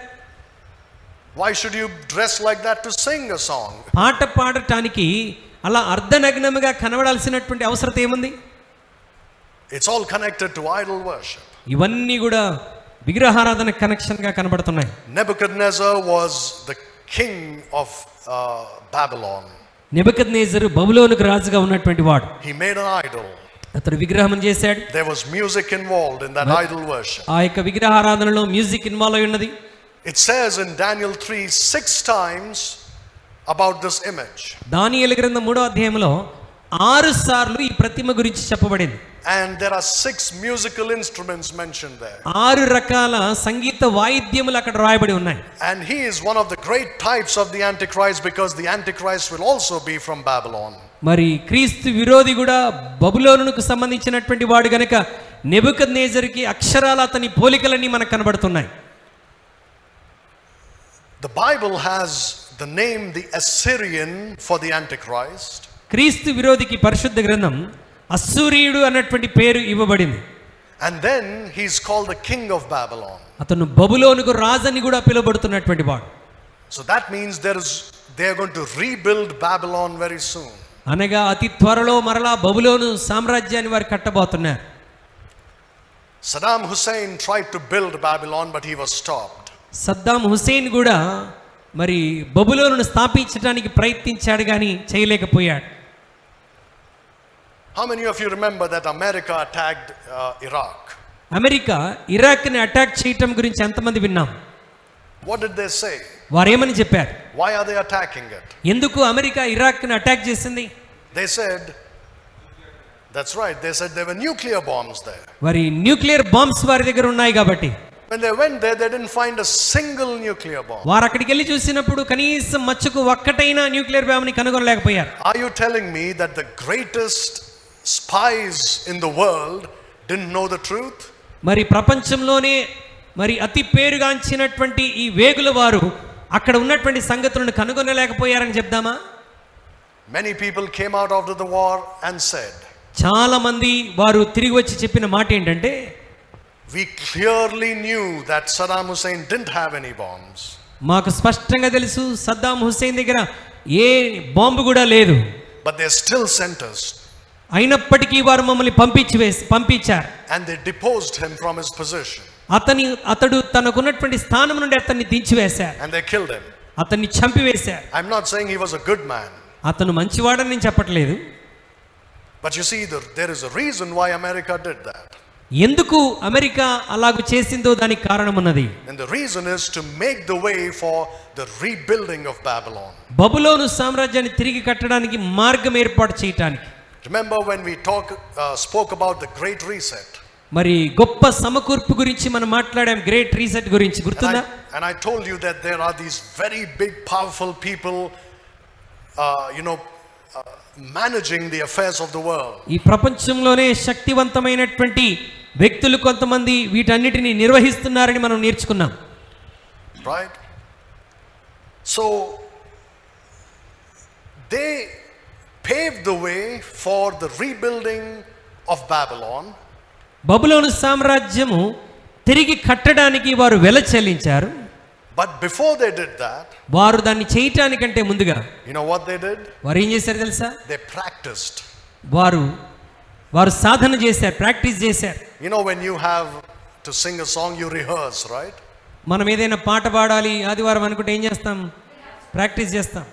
Why should you dress like that to sing a song? పాట పాడటానికి అలా అర్ధనగ్నముగా కనబడాల్సినటువంటి అవసరం ఏముంది? It's all connected to idol worship. ఇవన్నీ కూడా విగ్రహారాధన కనెక్షన్ గా కనబడుతున్నాయి. Nebuchadnezzar was the king of Babylon. నెబుకద్నెజరు బబులోనుకు రాజుగా ఉన్నటువంటి వాడు. He made an idol. అతడు విగ్రహం చేశాడు. There was music involved in that idol worship. ఆ యొక్క విగ్రహారాధనలో మ్యూజిక్ ఇన్వాల్వ్ అయి ఉన్నది. It says in Daniel 3 6 times about this image. దానియేలు గ్రంథం 3వ అధ్యాయంలో 6 సార్లు ఈ ప్రతిమ గురించి చెప్పబడింది. And there are 6 musical instruments mentioned there. 6 రకాల సంగీత వాయిద్యములు అక్కడ రాయబడి ఉన్నాయి. And he is one of the great types of the Antichrist because the Antichrist will also be from Babylon. మరి క్రీస్తు విరోధి కూడా బబులోనుకు సంబంధించినటువంటి వాడు గనుక నెబుకద్నెజరుకి అక్షరాల అతని పోలికలన్నీ మనకు కనబడుతున్నాయి. The Bible has the name the Assyrian for the Antichrist. క్రీస్తు విరోధికి పరిశుద్ధ గ్రంథం అస్సూరీయుడు అన్నటువంటి పేరు ఇవ్వబడింది. And then he's called the king of Babylon. అతను బబులోనుకు రాజని కూడా పిలువబడుతున్నటువంటి వాడు. So that means they are going to rebuild Babylon very soon. అనగా అతి త్వరలో మరలా బబులోను సామ్రాజ్యాన్ని వారు కట్టబోతున్నారు. Saddam Hussein tried to build Babylon but he was stopped. Saddam Hussain కూడా మరి బబులోనును స్థాపించడానికి ప్రయత్నించాడు కానీ చేయలేకపోయాడు. How many of you remember that America attacked Iraq? America ఇరాక్ని అటాక్ చేయటం గురించి ఎంతమంది విన్నాం? What did they say? వారు ఏమని చెప్పారు? Why are they attacking it? ఎందుకు అమెరికా ఇరాక్ని అటాక్ చేసింది? They said, that's right, they said there were nuclear bombs there. వారి న్యూక్లియర్ బాంబ్స్ వారి దగ్గర ఉన్నాయి కాబట్టి. When they went there, they didn't find a single nuclear bomb. వారు అక్కడికి వెళ్ళి చూసినప్పుడు కనీసం మచ్చుకు ఒక్కటైనా nuclear బాంబ్ని కనుగొనలేకపోయారు. Are you telling me that the greatest spies in the world didn't know the truth? మరి ప్రపంచంలోనే మరి అతి పేరుగాంచినటువంటి ఈ వేగుల వారు అక్కడ ఉన్నటువంటి సంగతులను కనుగొనలేకపోయారని చెప్దామా? Many people came out after the war and said, చాలా మంది వారు తిరిగి వచ్చి చెప్పిన మాట ఏంటంటే, we clearly knew that Saddam Hussein didn't have any bombs. మాకు స్పష్టంగా తెలుసు సద్దాం హుస్సేన్ దగ్గర ఏ బాంబు కూడా లేదు. But they still sent us. అయినప్పటికీ వారు మమ్మల్ని పంపించారు. And they deposed him from his position. అతడు తనకున్నటువంటి స్థానం నుండి అతన్ని దించివేశారు. And they killed him. అతన్ని చంపివేశారు. I'm not saying he was a good man. అతను మంచివాడని నేను చెప్పట్లేదు. But you see, there is a reason why America did that. ఎందుకు అమెరికా అలాగూ చేసిందో దానికి కారణం ఉన్నది. And the reason is to make the way for the rebuilding of Babylon. బబులోను సామ్రాజ్యాన్ని తిరిగి కట్టడానికి మార్గం ఏర్పాటు చేయడానికి. Remember when we spoke about the Great Reset? మరి గొప్ప సమకూర్పు గురించి మనం మాట్లాడాం, గ్రేట్ రీసెట్ గురించి గుర్తుందా? And I told you that there are these very big powerful people managing the affairs of the world. ఈ ప్రపంచంలోనే శక్తివంతమైనటువంటి వ్యక్తులు కొంతమంది వీటన్నిటిని నిర్వహిస్తున్నారని మనం నేర్చుకున్నాం. Right? So they paved the way for the rebuilding of Babylon. బబులోను సామ్రాజ్యము తిరిగి కట్టడానికి వారు వెల చెల్లించారు. But before they did that, వారు దాన్ని చేయటానికంటే ముందుగా you know what they did? వారు ఏం చేశారు తెలుసా? They practiced. వారు సాధన చేశారు, ప్రాక్టీస్ చేశారు. You know, when you have to sing a song, you rehearse, right? మనం ఏదైనా పాట పాడాలి ఆదివారం అనుకుంటే ఏం చేస్తాం? ప్రాక్టీస్ చేస్తాం.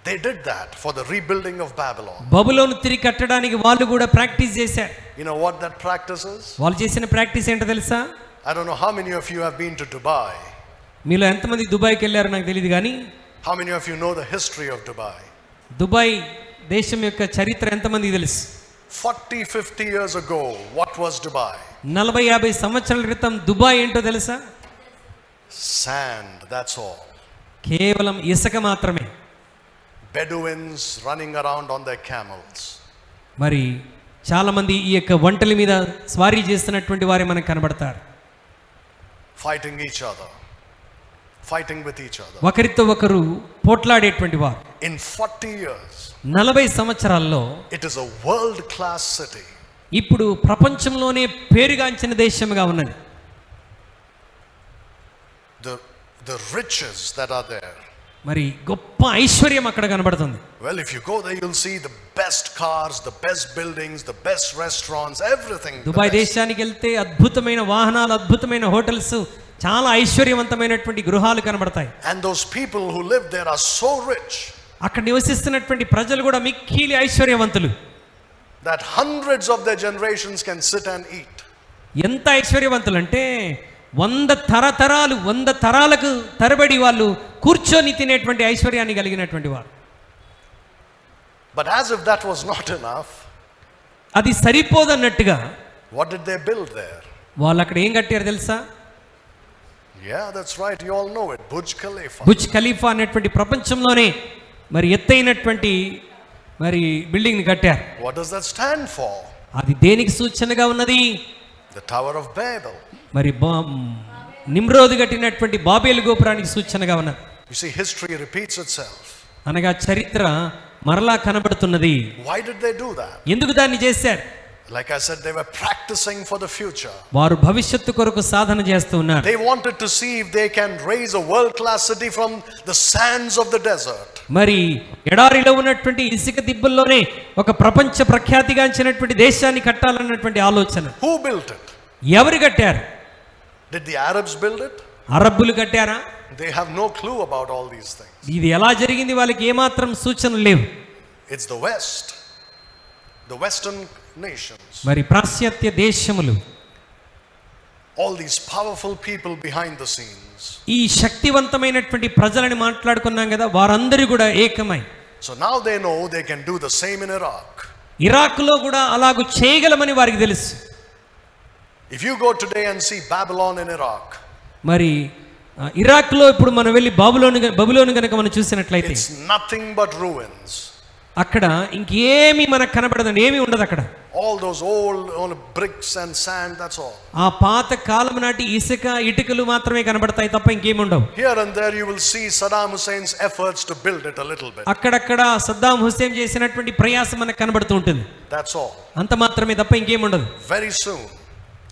They did that for the rebuilding of Babylon. బబులోను తిరిగి కట్టడానికి వాళ్ళు కూడా ప్రాక్టీస్ చేశారు. You know what that practice is? వాళ్ళు చేసిన ప్రాక్టీస్ ఏంటో తెలుసా? I don't know how many of you have been to Dubai. మీలో ఎంతమంది దుబాయ్కి వెళ్ళారో నాకు తెలియదు కానీ How many of you know the history of Dubai? Dubai దేశం యొక్క చరిత్ర ఎంతమందికి తెలుసు? 40-50 years ago, what was Dubai? 40-50 సంవత్సరాల క్రితం దుబాయ్ ఏంటో తెలుసా? Sand, that's all. కేవలం ఇసుక మాత్రమే. Bedouins running around on their camels. మరి చాలా మంది ఈ యొక్క ఒంటెల మీద స్వారీ చేస్తున్నటువంటి వారే మనకు కనబడతారు. Fighting each other. Fighting with each other. ఒకరితో ఒకరు పోట్లాడేటువంటి వారు. In 40 years, 40 సంవత్సరాల్లో it is a world class city. ఇప్పుడు ప్రపంచంలోనే పేరుగాంచిన దేశంగా ఉన్నది. The riches that are there. మరి గొప్ప ఐశ్వర్యం అక్కడ కనబడుతుంది. Well, if you go there, you'll see the best cars, the best buildings, the best restaurants, everything. Dubai దేశానికి వెళ్తే అద్భుతమైన వాహనాలు, అద్భుతమైన హోటల్స్, చాలా ఐశ్వర్యవంతమైనటువంటి గృహాలు కనబడతాయి. And those people who live there are so rich. అక్కడ నివసిస్తున్నటువంటి ప్రజలు కూడా మిక్కిలి ఐశ్వర్యవంతులు. That hundreds of their generations can sit and eat. ఎంత ఐశ్వర్యవంతులు అంటే 100 తరాలకు తరబడి వాళ్ళు కూర్చొని తినేటువంటి ఐశ్వర్యాన్ని కలిగినటువంటి వారు. But as if that was not enough, అది సరిపోదన్నట్టుగా what did they build there? వాళ్ళు అక్కడ ఏం కట్టారు తెలుసా? Yeah, that's right, you all know it. Burj Khalifa. Burj Khalifa అనేటువంటి ప్రపంచంలోనే మరి ఎత్తైనటువంటి మరి బిల్డింగ్ ని కట్టారు. What does that stand for? అది దేనికి సూచనగా ఉన్నది? The Tower of Babel. మరి నిమ్రోదు కట్టినటువంటి బాబేలు గోపురానికి సూచనగా ఉన్నది. You see, history repeats itself. అనగా చరిత్ర మరలా కనబడుతున్నది. Why did they do that? ఎందుకు దాన్ని చేశారు? Like I said, they were practicing for the future. వారు భవిష్యత్తు కొరకు సాధన చేస్తూ ఉన్నారు. They wanted to see if they can raise a world class city from the sands of the desert. మరి ఎడారిలో ఉన్నటువంటి ఇసుక దిబ్బల్లోనే ఒక ప్రపంచ ప్రఖ్యాతిగాంచినటువంటి దేశాన్ని కట్టాలన్నటువంటి ఆలోచన. Who built it? ఎవరు కట్టారు? Did the Arabs build it? అరబ్బులు కట్టారా? They have no clue about all these things. ఇది ఎలా జరిగింది వాళ్ళకి ఏమాత్రం సూచనలు లేవు. It's the West, the Western nations. మరి పాశ్చాత్య దేశములు, all these powerful people behind the scenes. ఈ శక్తివంతమైనటువంటి ప్రజలని మాట్లాడుకున్నాం కదా, వారందరూ కూడా ఏకమై. So now they know they can do the same in Iraq. ఇరాక్లో కూడా అలాగూ చేయగలమని వారికి తెలుసు. If you go today and see Babylon in Iraq, మరి ఇరాక్లో ఇప్పుడు మనం వెళ్ళి బబులోను గనక మనం చూసినట్లయితే it's nothing but ruins. అక్కడ ఇంకేమీ మనకు కనబడదండి, ఏమీ ఉండదు అక్కడ. All those old bricks and sand, that's all. ఆ పాత కాలం నాటి ఇసుక ఇటుకలు మాత్రమే కనబడతాయి తప్ప ఇంకేం ఉండవు. Here and there you will see Saddam Hussein's efforts to build it a little bit. అక్కడక్కడ సద్దాం హుస్సేన్ చేసినటువంటి ప్రయాసం మనకు కనబడుతూ ఉంటుంది. That's all. అంత మాత్రమే తప్ప ఇంకేం ఉండదు. Very soon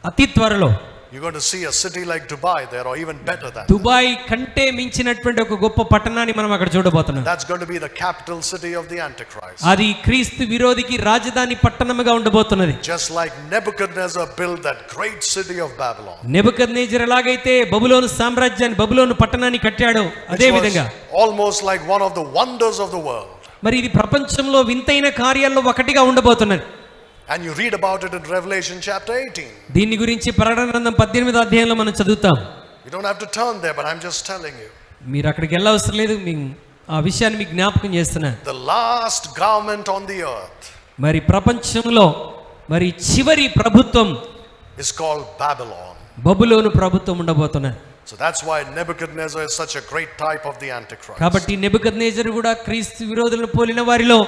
అతి త్వరలో you're going to see a city like Dubai there, or even better than Dubai కంటే మించినటువంటి ఒక గొప్ప పట్టణాన్ని మనం అక్కడ చూడబోతున్నాం. That's going to be the capital city of the Antichrist. అది క్రీస్తు విరోధికి రాజధాని పట్టణముగా ఉండబోతున్నది. Just like Nebuchadnezzar built that great city of Babylon. Nebuchadnezzar ఎలాగైతే బబులోను సామ్రాజ్యాన్ని, బబులోను పట్టణాన్ని కట్టాడో అదే విధంగా almost like one of the wonders of the world. మరి ఇది ప్రపంచంలో వింతైన కార్యాల్లో ఒకటిగా ఉండబోతున్నది. And you read about it in Revelation chapter 18. దీని గురించి ప్రకటన గ్రంథం 18వ అధ్యాయంలో మనం చదువుతాం. You don't have to turn there, but I'm just telling you. మీరు అక్కడికి వెళ్ళవసరం లేదు, ఆ విషయాన్ని మీకు జ్ఞాపకం చేస్తున్నా. The last government on the earth, మరి ప్రపంచంలో మరి చివరి ప్రభుత్వం is called Babylon. బబులోను ప్రభుత్వం ఉండబోతున్నది. So that's why Nebuchadnezzar is such a great type of the Antichrist. కాబట్టి నెబుకద్నెజరు కూడా క్రీస్తు విరోధులను పోలిన వారిలో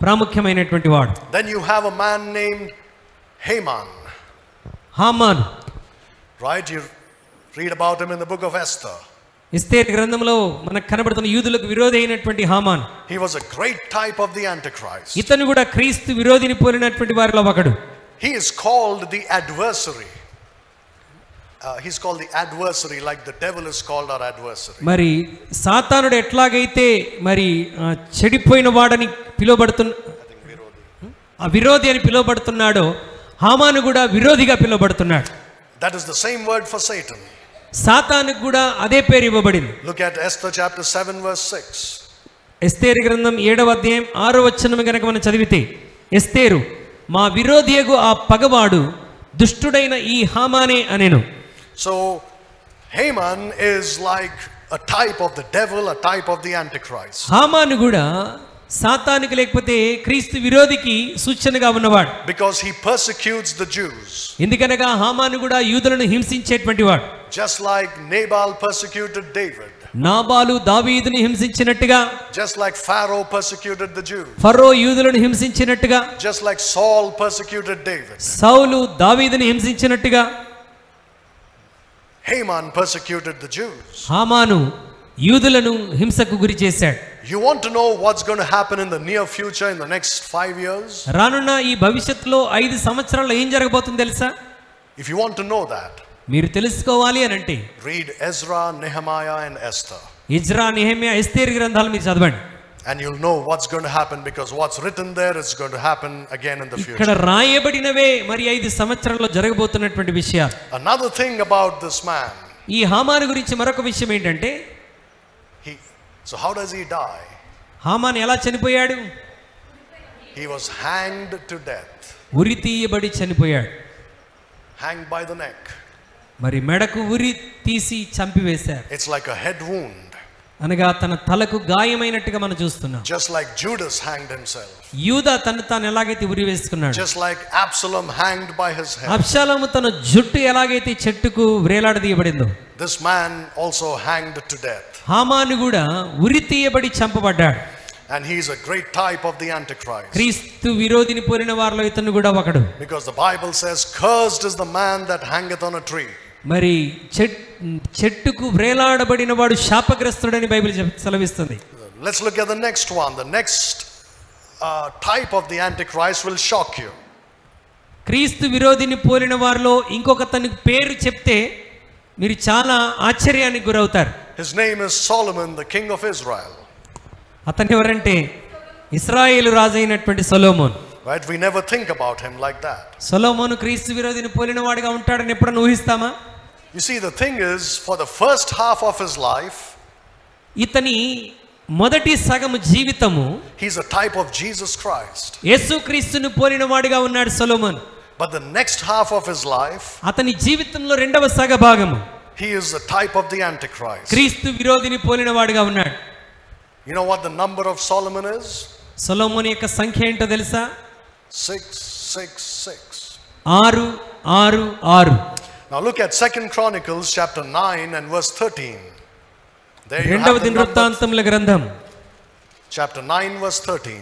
ప్రాముఖ్యమైనటువంటి వాడు. Then you have a man named Haman. హామాను. Right? You read about him in the book of Esther. ఎస్తేరు గ్రంథంలో మనకు కనబడుతున్న యూదులకు విరోధి అయినటువంటి హామాను. He was a great type of the Antichrist. ఇతను కూడా క్రీస్తు విరోధిని పోలినటువంటి వారిలో ఒకడు. He is called the adversary. he's called the adversary, like the devil is called our adversary. మరి సాతానుడు ఎట్లాగైతే మరి చెడిపోయిన వాడని పిలువబడుతున్న ఆ విరోధి అని పిలువబడుతున్నాడో హామాను కూడా విరోధిగా పిలువబడుతున్నాడు. That is the same word for Satan. సాతానుకు కూడా అదే పేరు ఇవ్వబడింది. Look at Esther chapter 7 verse 6. ఎస్తేరు గ్రంథం 7వ అధ్యాయం 6వ వచనం గనుక మనం చదివితే, ఎస్తేరు మా విరోధియగు ఆ పగవాడు దుష్టుడైన ఈ హామానే అనెను. So Haman is like a type of the devil, a type of the Antichrist. హామాను కూడా సాతానుకు లేకపోతే క్రీస్తు విరోధికి సూచనగా ఉన్నవాడు. Because he persecutes the Jews. ఎందుకనగా హామాను కూడా యూదులను హింసించేటువంటి వాడు. Just like Nabal persecuted David. నాబాలు దావీదుని హింసించినట్టుగా, just like Pharaoh persecuted the Jews. ఫరో యూదులను హింసించినట్టుగా, just like Saul persecuted David. సౌలు దావీదుని హింసించినట్టుగా Haman persecuted the Jews. హామాను యూదులను హింసకు గురి చేశాడు. You want to know what's going to happen in the near future, in the next 5 years? రానున్న ఈ భవిష్యత్తులో 5 సంవత్సరాల్లో ఏం జరగబోతుందో తెలుసా? If you want to know that, మీరు తెలుసుకోవాలి అని అంటే read Ezra, Nehemiah and Esther. ఇజ్రా, Nehemiah, ఎస్తేరు గ్రంథాలు మీరు చదవండి. And you'll know what's going to happen, because what's written there is going to happen again in the future. ఇక్కడ రాయబడినవే మరి 5 సంవత్సరాల్లో జరగబోతున్నటువంటి విషయాలు. Another thing about this man. ఈ హామాను గురించి మరొక విషయం ఏంటంటే, so how does he die? హామాను ఎలా చనిపోయాడు? He was hanged to death. ఉరి తీయబడి చనిపోయాడు. Hanged by the neck. మరి మెడకు ఉరి తీసి చంపివేశారు. It's like a head wound. అనగా తన తలకు గాయమైనట్టుగా మనం చూస్తున్నాం. Just like Judas hanged himself. యూదా తను తాను ఎలాగైతే ఉరి వేసుకున్నాడు. Just like Absalom hanged by his head. అబ్షాలోము తన జుట్టు ఎలాగైతే చెట్టుకు వ్రేలాడదీయబడిందో, this man also hanged to death. హామాను కూడా ఉరి తీయబడి చంపబడ్డాడు. And he is a great type of the Antichrist. క్రీస్తు విరోధిని పోలిన వారిలో ఇతను కూడా ఒకడు. Because the Bible says, cursed is the man that hangeth on a tree. మరి చెట్టుకు వ్రేలాడబడిన వాడు శాపగ్రస్తుడని బైబిల్ సెలవిస్తుంది. Let's look at the next one. The next type of the Antichrist will shock you. క్రీస్తు విరోధిని పోలిన వారిలో ఇంకొక తనకి పేరు చెప్తే మీరు చాలా ఆశ్చర్యానికి గురవుతారు. His name is Solomon, the king of Israel. అతను ఎవరంటే ఇశ్రాయేలు రాజు అయినటువంటి సొలొమోను. Right? We never think about him like that. సొలొమోను క్రీస్తు విరోధిని పోలిన వాడిగా ఉంటాడని ఎప్పుడైనా ఊహిస్తామా? You see, the thing is, for the first half of his life, ఇతని మొదటి సగము జీవితము he's a type of Jesus Christ. యేసుక్రీస్తును పోలిన వాడిగా ఉన్నాడు సొలొమోను. But the next half of his life, అతని జీవితంలో రెండవ సగ భాగము he is a type of the Antichrist. క్రీస్తు విరోధిని పోలిన వాడిగా ఉన్నాడు. You know what the number of Solomon is? సొలొమోను యొక్క సంఖ్య ఏంటో తెలుసా? 666. 666. Now look at 2 Chronicles chapter 9 and verse 13. There you రెండవ have the number. దినవృత్తాంతముల గ్రంథం Chapter 9 verse 13.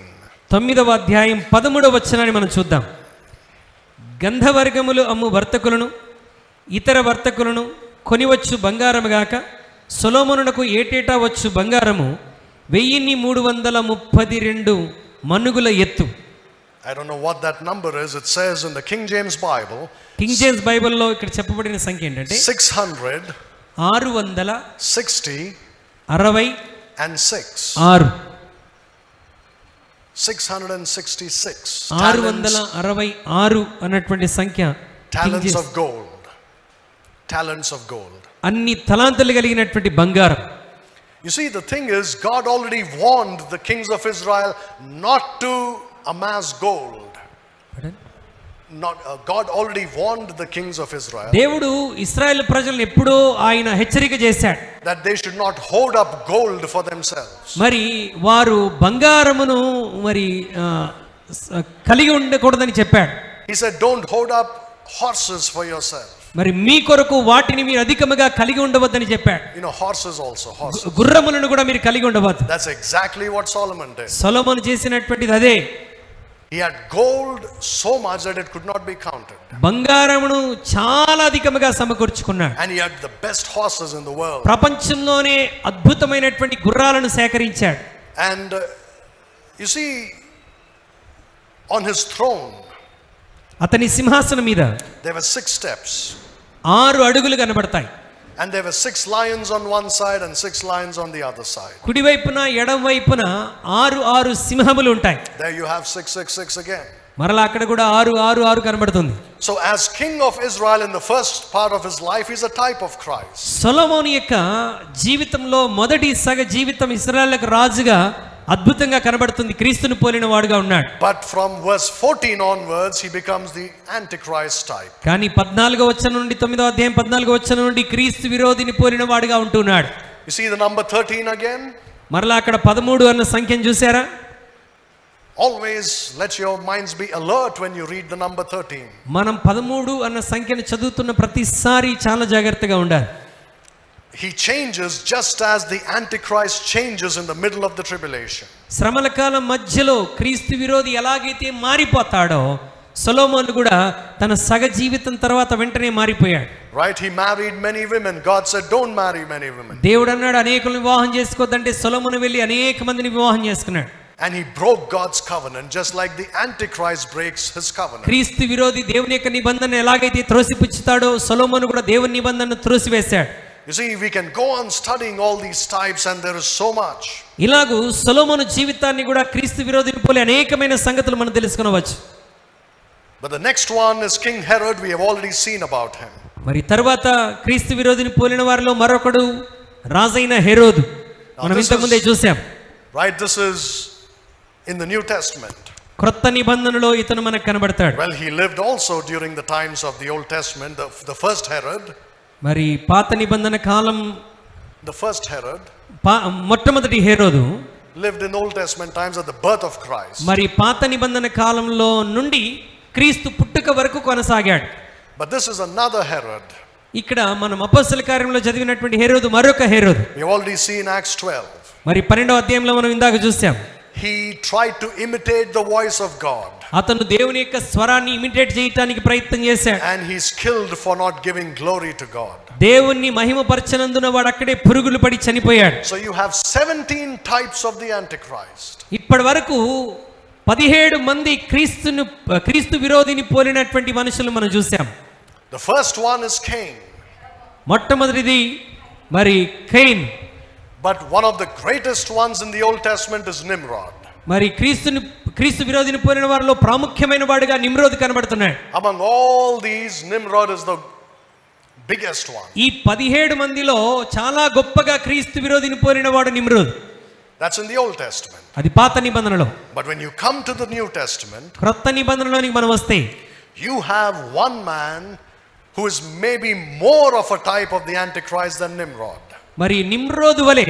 9వ అధ్యాయం 13వ వచనాన్ని మనం చూద్దాం. గంధవర్గములు అమ్ము వర్తకులను ఇతర వర్తకులను కొనివచ్చు బంగారము గాక సొలొమోనునకు ఏటేటా వచ్చు బంగారము 1332 మనుగుల ఎత్తు. I don't know what that number is. It says in the King James Bible, king James బైబిల్లో ఇక్కడ చెప్పబడిన సంఖ్య ఏంటంటే 660 666 and 6. 666 666 అన్నటువంటి సంఖ్య. talents of gold. Talents of gold. అన్ని తలాంతులు కలిగినటువంటి బంగారం. You see, the thing is, God already warned the kings of Israel not to amass gold. God already warned the kings of Israel దేవుడు ఇశ్రాయేలు ప్రజలను ఎప్పుడో ఆయన హెచ్చరిక చేశాడు that they should not hoard up gold for themselves. మరి వారు బంగారమును మరి కలిగి ఉండకూడదని చెప్పాడు. He said, don't hoard up horses for yourself. మరి మీ కొరకు వాటిని మీరు అధికముగా కలిగి ఉండవద్దని చెప్పాడు. You know, horses also, horses. గుర్రములను కూడా మీరు కలిగి ఉండవద్దు. That's exactly what Solomon did. సొలొమోను చేసినటువంటిది అదే. He had gold so much that it could not be counted. బంగారమును చాలా అధికముగా సమకూర్చుకున్నాడు. And he had the best horses in the world. ప్రపంచంలోనే అద్భుతమైనటువంటి గుర్రాలను సేకరించాడు. And you see, on his throne, అతని సింహాసనం మీద there were 6 steps. 6 అడుగులు కనబడతాయి. And there were 6 lions on one side and 6 lions on the other side. కుడి వైపున ఎడమ వైపున 6 సింహములు ఉంటాయి. There you have 6, 6, 6 again. మరలా అక్కడ కూడా 6 కనబడుతుంది. So as king of Israel in the first part of his life, he's a type of Christ. సొలొమోను యొక్క జీవితంలో మొదటి సగ జీవితం ఇశ్రాయేలుకు రాజుగా అద్భుతంగా కనబడుతుంది. క్రీస్తును పోలిన వాడుగా ఉన్నాడు. But from verse 14 onwards he becomes the antichrist type. కానీ 14వ వచనం నుండి 9వ అధ్యాయం 14వ వచనం నుండి క్రీస్తు విరోధిని పోలిన వాడుగా ఉంటున్నాడు. You see the number 13 again? మరలా అక్కడ 13 అన్న సంఖ్యను చూసారా? Always let your minds be alert when you read the number 13. మనం 13 అన్న సంఖ్యను చదువుతున్న ప్రతిసారి చాలా జాగ్రత్తగా ఉండాలి. He changes just as the antichrist changes in the middle of the tribulation. శ్రమల కాలం మధ్యలో క్రీస్తు విరోధి ఎలాగైతే మారిపోతాడో సొలొమోను కూడా తన సగ జీవితం తర్వాత వెంటనే మారిపోయాడు. Right, he married many women. God said don't marry many women. దేవుడు అన్నాడు అనేకులను వివాహం చేసుకోవద్దంటే సొలొమోను వెళ్ళి అనేక మందిని వివాహం చేసుకున్నాడు. And he broke God's covenant just like the antichrist breaks his covenant. క్రీస్తు విరోధి దేవుని యొక్క నిబంధన ఎలాగైతే త్రోసిపుచ్చుతాడో సొలొమోను కూడా దేవుని నిబంధనను త్రోసివేశాడు. You see, we can go on studying all these types and there is so much. ఇలాగూ సొలొమోను జీవితాన్ని కూడా క్రీస్తు విరోధిని పోలి అనేకమైన సంగతులు మనం తెలుసుకొనవచ్చు. But the next one is King Herod. We have already seen about him. మరి తర్వాత క్రీస్తు విరోధిని పోలిన వారిలో మరొకడు రాజైన హెరోదు. మనం ఇంతకు ముందే చూసాం. Right, this is in the New Testament. క్రొత్త నిబంధనలో ఇతను మనకు కనబడతాడు. Well, he lived also during the times of the Old Testament. The first Herod. మరి పాత నిబంధన కాలం The first Herod మొట్టమొదటి హెరోదు lived in Old Testament times at the birth of Christ. మరి పాత నిబంధన కాలంలో నుండి క్రీస్తు పుట్టుక వరకు కొనసాగాడు. But this is another Herod. ఇక్కడ మనం అపోస్తల కార్యంలో చదివినటువంటి హెరోదు మరొక హెరోదు. We have already seen Acts 12. మరి 12వ అధ్యాయంలో మనం ఇందాక చూసాం. He tried to imitate the voice of God. అతను దేవుని యొక్క స్వరాన్ని ఇమిటేట్ చేయడానికి ప్రయత్నం చేశాడు. And he's killed for not giving glory to God. దేవుణ్ణి మహిమపరచనందున వాడు అక్కడే పురుగులు పడి చనిపోయాడు. So you have 17 types of the antichrist. ఇప్పటి వరకు 17 మంది క్రీస్తు విరోధిని పోలినటువంటి మనుషులు మనం చూసాం. The first one is Cain. మొట్టమొదటిది మరి కయీన్. But one of the greatest ones in the Old Testament is Nimrod. మరి క్రీస్తు విరోధిని పోలిన వారిలో ప్రాముఖ్యమైన వాడుగా నిమ్రోద్ కనబడుతున్నాడు. Among all these, Nimrod is the biggest one. ఈ 17 మందిలో చాలా గొప్పగా క్రీస్తు విరోధిని పోలిన వాడు Nimrod. That's in the Old Testament. అది పాత నిబంధనలో. But when you come to the New Testament, క్రొత్త నిబంధనలోనికి మనం వస్తే you have one man who is maybe more of a type of the antichrist than Nimrod. మరి నిమ్రోదు వలె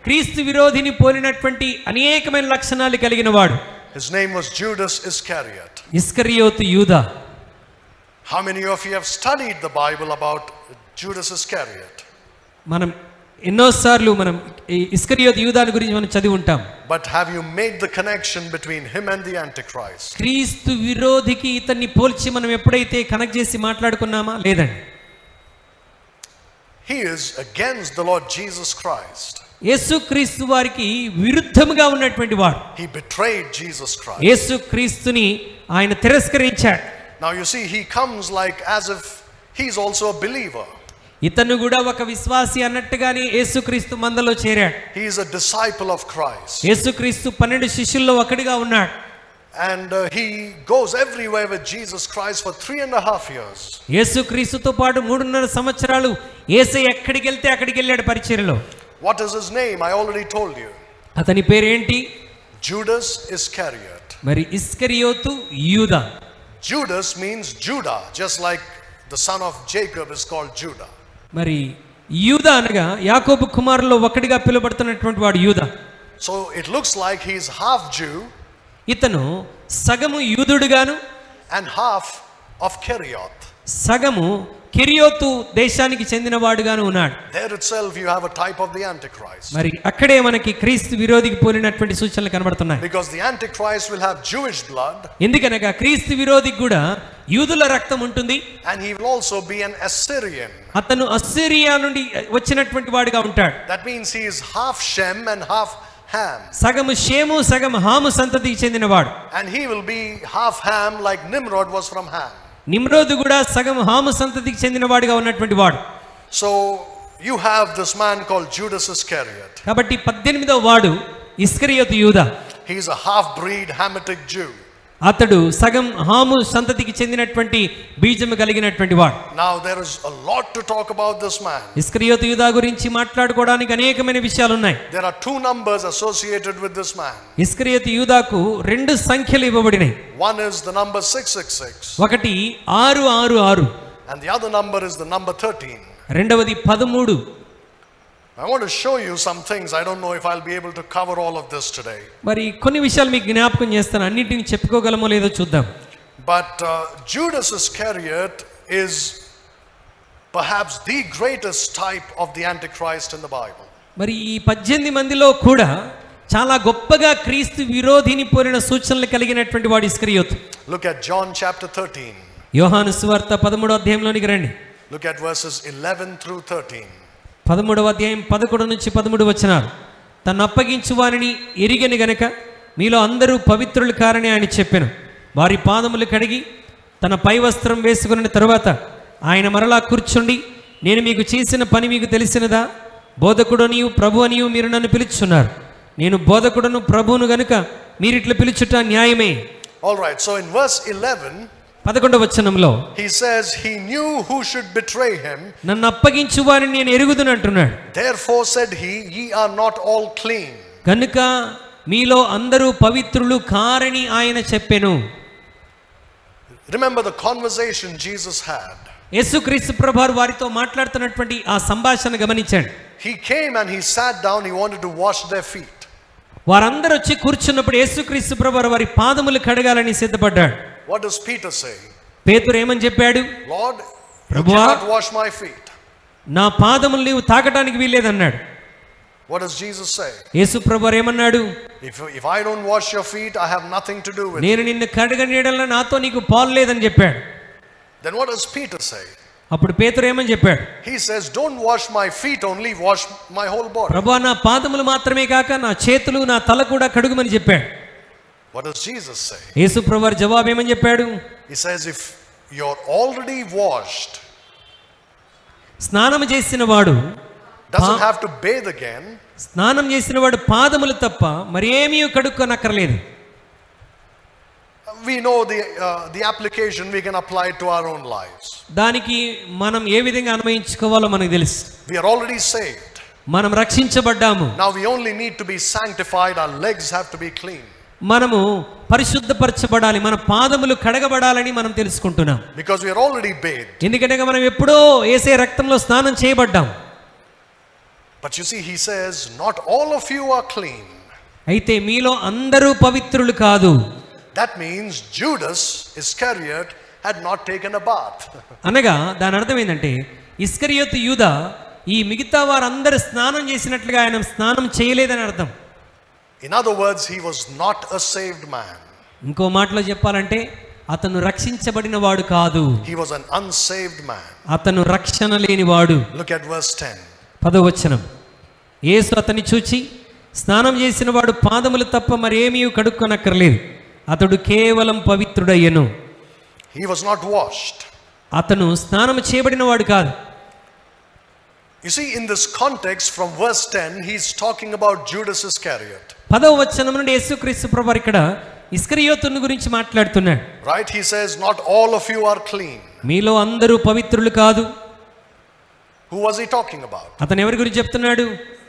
క్రీస్తు విరోధిని పోలినటువంటి అనేకమైన లక్షణాలు కలిగిన వాడు. His name was Judas Iscariot. ఇస్కరియోతు యూదా. How many of you have studied the Bible about Judas Iscariot? మనం ఎన్నోసార్లు మనం ఇస్కరియోతు యూదాని గురించి మనం చదివి ఉంటాం. But have you made the connection between him and the antichrist? క్రీస్తు విరోధికి ఇతన్ని పోల్చి మనం ఎప్పుడైతే కనెక్ట్ చేసి మాట్లాడుకున్నామా? లేదండి. He is against the Lord Jesus Christ. యేసుక్రీస్తు వారికి విరుద్ధముగా ఉన్నటువంటి వాడు. He betrayed Jesus Christ. యేసుక్రీస్తుని ఆయన తిరస్కరించాడు. Now you see, he comes like as if he's also a believer. ఇతను కూడా ఒక విశ్వాసి అన్నట్టుగానే యేసుక్రీస్తు మందలో చేరాడు. He is a disciple of Christ. యేసుక్రీస్తు 12 శిష్యుల్లో ఒకడిగా ఉన్నాడు. And he goes everywhere with Jesus Christ for 3.5 years. యేసుక్రీస్తుతో పాటు 3.5 సంవత్సరాలు యేసయ్య ఎక్కడికి వెళ్తే అక్కడికి వెళ్ళాడు పరిచర్యలో. What is his name? I already told you. అతని పేరేంటి? Judas Iscariot. మరి ఇస్కరియోతు యూదా. Judas means Judah, just like the son of Jacob is called Judah. మరి యూదా అనగా యాకోబు కుమారుల్లో ఒకటిగా పిలువబడుతున్నటువంటి వాడు యూదా. So it looks like he is half Jew. ఇతను సగము యూదుడుగాను and half of Kerioth. సగము కెరియోతు దేశానికి చెందినవాడుగాను ఉన్నాడు. There itself you have a type of the antichrist. మరి అక్కడే మనకి క్రీస్తు విరోధికి పోలినటువంటి సూచనలు కనబడుతున్నాయి. Because the antichrist will have Jewish blood. ఎందుకనగా క్రీస్తు విరోధికి కూడా యూదుల రక్తం ఉంటుంది. And he will also be an Assyrian. అతను అస్సిరియా నుండి వచ్చినటువంటి వాడుగా ఉంటాడు. That means he is half Shem and half Ham. సగము షేము సగము హాము సంతతికి చెందినవాడు. And he will be half Ham like Nimrod was from Ham. నిమ్రోదు కూడా సగం హాము సంతతికి చెందినవాడిగా ఉన్నటువంటి వాడు. So you have this man called Judas Iscariot. కాబట్టి 18వ వాడు ఇస్కరియోతు యూదా. He is a half-breed Hamitic Jew. అతడు సగం హాము సంతతికి చెందినటువంటి బీజము కలిగినటువంటి వాడు. Now there is a lot to talk about this man. ఇస్కరియోతు యూదా గురించి మాట్లాడుకోవడానికి అనేకమైన విషయాలు ఉన్నాయి. There are 2 numbers associated with this man. ఇస్కరియోతు యూదాకు 2 సంఖ్యలు ఇవ్వబడినాయి. One is the number 666. ఒకటి 666 and the other number is the number 13. రెండవది 13. I want to show you some things. I don't know if I'll be able to cover all of this today. మరి కొన్ని విషయాలు మీకు జ్ఞాపకం చేస్తాను, అన్నిటిని చెప్పుకోగలమో లేదో చూద్దాం. But Judas Iscariot is perhaps the greatest type of the Antichrist in the Bible. మరి ఈ 18 మందిలో కూడా చాలా గొప్పగా క్రీస్తు విరోధిని పోలిన సూచనలు కలిగినటువంటి వాడు ఇస్కరియోతు. Look at John chapter 13. యోహాను సువార్త 13వ అధ్యాయంలోనికి రండి. Look at verses 11 through 13. 13వ అధ్యాయం 11 నుంచి 13 వచనాలు. తను అప్పగించు వారిని ఎరిగని గనక మీలో అందరూ పవిత్రులు కారని ఆయన చెప్పెను. వారి పాదములు కడిగి తన పై వస్త్రం వేసుకున్న తరువాత ఆయన మరలా కూర్చుండి, నేను మీకు చేసిన పని మీకు తెలిసినదా? బోధకుడనియు ప్రభు అనియు మీరు నన్ను పిలుచున్నారు. నేను బోధకుడను ప్రభువును గనుక మీరిట్లా పిలుచుట న్యాయమే. All right, so in verse 11 11వ వచనంలో he says he knew who should betray him. నన్ను అప్పగించు వారిని నేను ఎరుగుదును అంటున్నాడు. Therefore said he, ye are not all clean. కనుక మీలో అందరూ పవిత్రులు కారని ఆయన చెప్పెను. Remember the conversation Jesus had. యేసుక్రీస్తు ప్రభువారు వారితో మాట్లాడుతున్నటువంటి ఆ సంభాషణ గమనించండి. He came and he sat down, he wanted to wash their feet. వారందరూ వచ్చి కూర్చున్నప్పుడు యేసుక్రీస్తు ప్రభువారు వారి పాదములు కడగాలని సిద్ధపడ్డాడు. What does Peter say? పేతురు ఏమని చెప్పాడు? Lord, you ప్రభువా, cannot wash my feet. నా పాదములు నీవు తాకటానికి వీల్లేదన్నాడు. What does Jesus say? యేసు ప్రభువారు ఏమన్నాడు? If I don't wash your feet, I have nothing to do with it. నేను నిన్ను కడగని యెడల నాతో నీకు పాలు లేదని చెప్పాడు. Then what does Peter say? అప్పుడు పేతురు ఏమని చెప్పాడు? He says, don't wash my feet only, wash my whole body. ప్రభువా, నా పాదములు మాత్రమే కాక నా చేతులు నా తల కూడా కడుగుమని చెప్పాడు. What does Jesus say? యేసు ప్రభువారు జవాబు ఏమని చెప్పాడు? He says, if you're already washed, స్నానం చేసిన వాడు doesn't have to bathe again. స్నానం చేసిన వాడు పాదములు తప్ప మరేమీ కడుక్కోనక్కర్లేదు. We know the application, we can apply it to our own lives. దానికి మనం ఏ విధంగా అన్వయించుకోవాలో మనకు తెలుసు. We are already saved. మనం రక్షించబడ్డాము. Now we only need to be sanctified. Our legs have to be clean. మనము పరిశుద్ధపరచబడాలి, మన పాదములు కడగబడాలని మనం తెలుసుకుంటున్నాం. Because we are already bathed. ఎందుకంటే మనం ఎప్పుడో యేసే రక్తంలో స్నానం చేయబడ్డాం. But you see, he says, not all of you are clean. అయితే మీలో అందరూ పవిత్రులు కాదు. That means Judas Iscariot had not taken a bath. అనగా దాని అర్థం ఏంటంటే ఇస్కరియోతు యూదా ఈ మిగతా వారందరూ స్నానం చేసినట్లుగా ఆయన స్నానం చేయలేదని అర్థం. In other words, he was not a saved man. ఇంకో మాటలో చెప్పాలంటే అతను రక్షించబడిన వాడు కాదు. He was an unsaved man. అతను రక్షణ లేని వాడు. Look at verse 10. 10వ వచనం. యేసు అతన్ని చూచి, స్నానం చేసిన వాడు పాదములు తప్ప మరేమీ కడుక్కొనక్కర్లేదు, అతడు కేవలం పవిత్రుడయ్యను. He was not washed. అతను స్నానం చేయబడిన వాడు కాదు. You see, in this context from verse 10, he's talking about Judas Iscariot. 10వ వచనం నుండి యేసుక్రీస్తు ప్రభువారు ఇక్కడ ఇస్కరియోతును గురించి మాట్లాడుతున్నాడు. Right? He says, not all of you are clean. మీలో అందరూ పవిత్రులు కాదు. Who was he talking about? అతను ఎవరి గురించి చెప్తున్నాడు?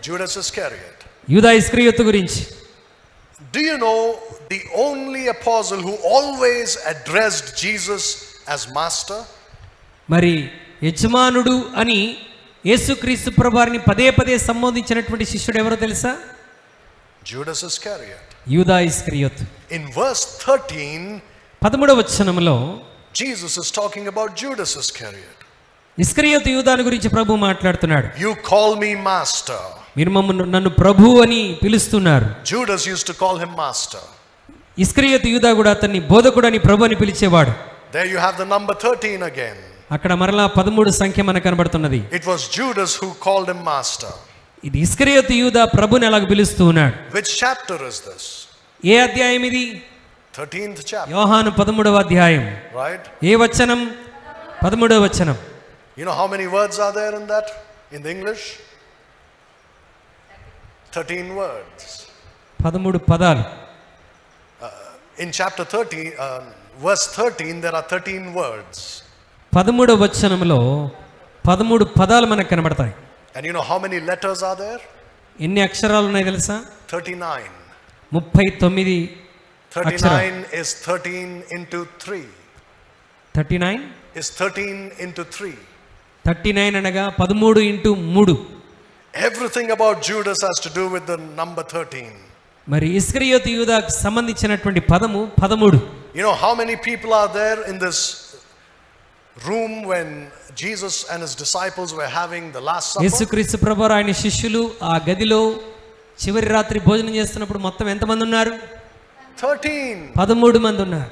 Judas Iscariot. యూదా ఇస్కరియోతు గురించి. Do you know the only apostle who always addressed Jesus as master? మరి యజమానుడు అని యేసుక్రీస్తు ప్రభువారిని పదే పదే సంబోధించినటువంటి శిష్యుడు ఎవరో తెలుసా? Judas Iscariot. యూదా ఇస్కరియోతు. In verse 13, 13వ వచనంలో Jesus is talking about Judas Iscariot. ఇస్కరియోతు యూదాను గురించి ప్రభు మాట్లాడుతున్నాడు. You call me master. మీరు నన్ను ప్రభు అని పిలుస్తున్నారు. Judas used to call him master. ఇస్కరియోతు యూదా కూడా అతన్ని బోధకుడు అని ప్రభు అని పిలిచేవాడు. There you have the number 13 again. అక్కడ మరలా 13 సంఖ్య మనకు కనబడుతున్నది. It was Judas who called him master. ఇది ఇస్కరియోతు యూదా ప్రభుని అలాగ పిలుస్తూ ఉన్నాడు. Which chapter is this? ఏ అధ్యాయం ఇది? 13th chapter. యోహాను 13వ అధ్యాయం. Right? ఏ వచనం? 13వ వచనం. You know how many words are there in that in the English? 13 words. 13 పదాలు. In chapter 30, verse 13, there are 13 words. 13వ వచనంలో 13 పదాలు మనకు కనబడతాయి. And you know how many letters are there? ఎన్ని అక్షరాలు ఉన్నాయి తెలుసా? 39. 39 39 is 13 into 3. 39 is 13 into 3. 39 అనగా 13 into 3. Everything about Judas has to do with the number 13. మరి ఇస్కరియోతు యూదాకు సంబంధించినటువంటి పదము 13. You know how many people are there in this room when Jesus and his disciples were having the last supper? యేసుక్రీస్తు ప్రభువారు ఆయన శిష్యులు ఆ గదిలో చివరి రాత్రి భోజనం చేస్తున్నప్పుడు మొత్తం ఎంత మంది ఉన్నారు? 13. 13 మంది ఉన్నారు.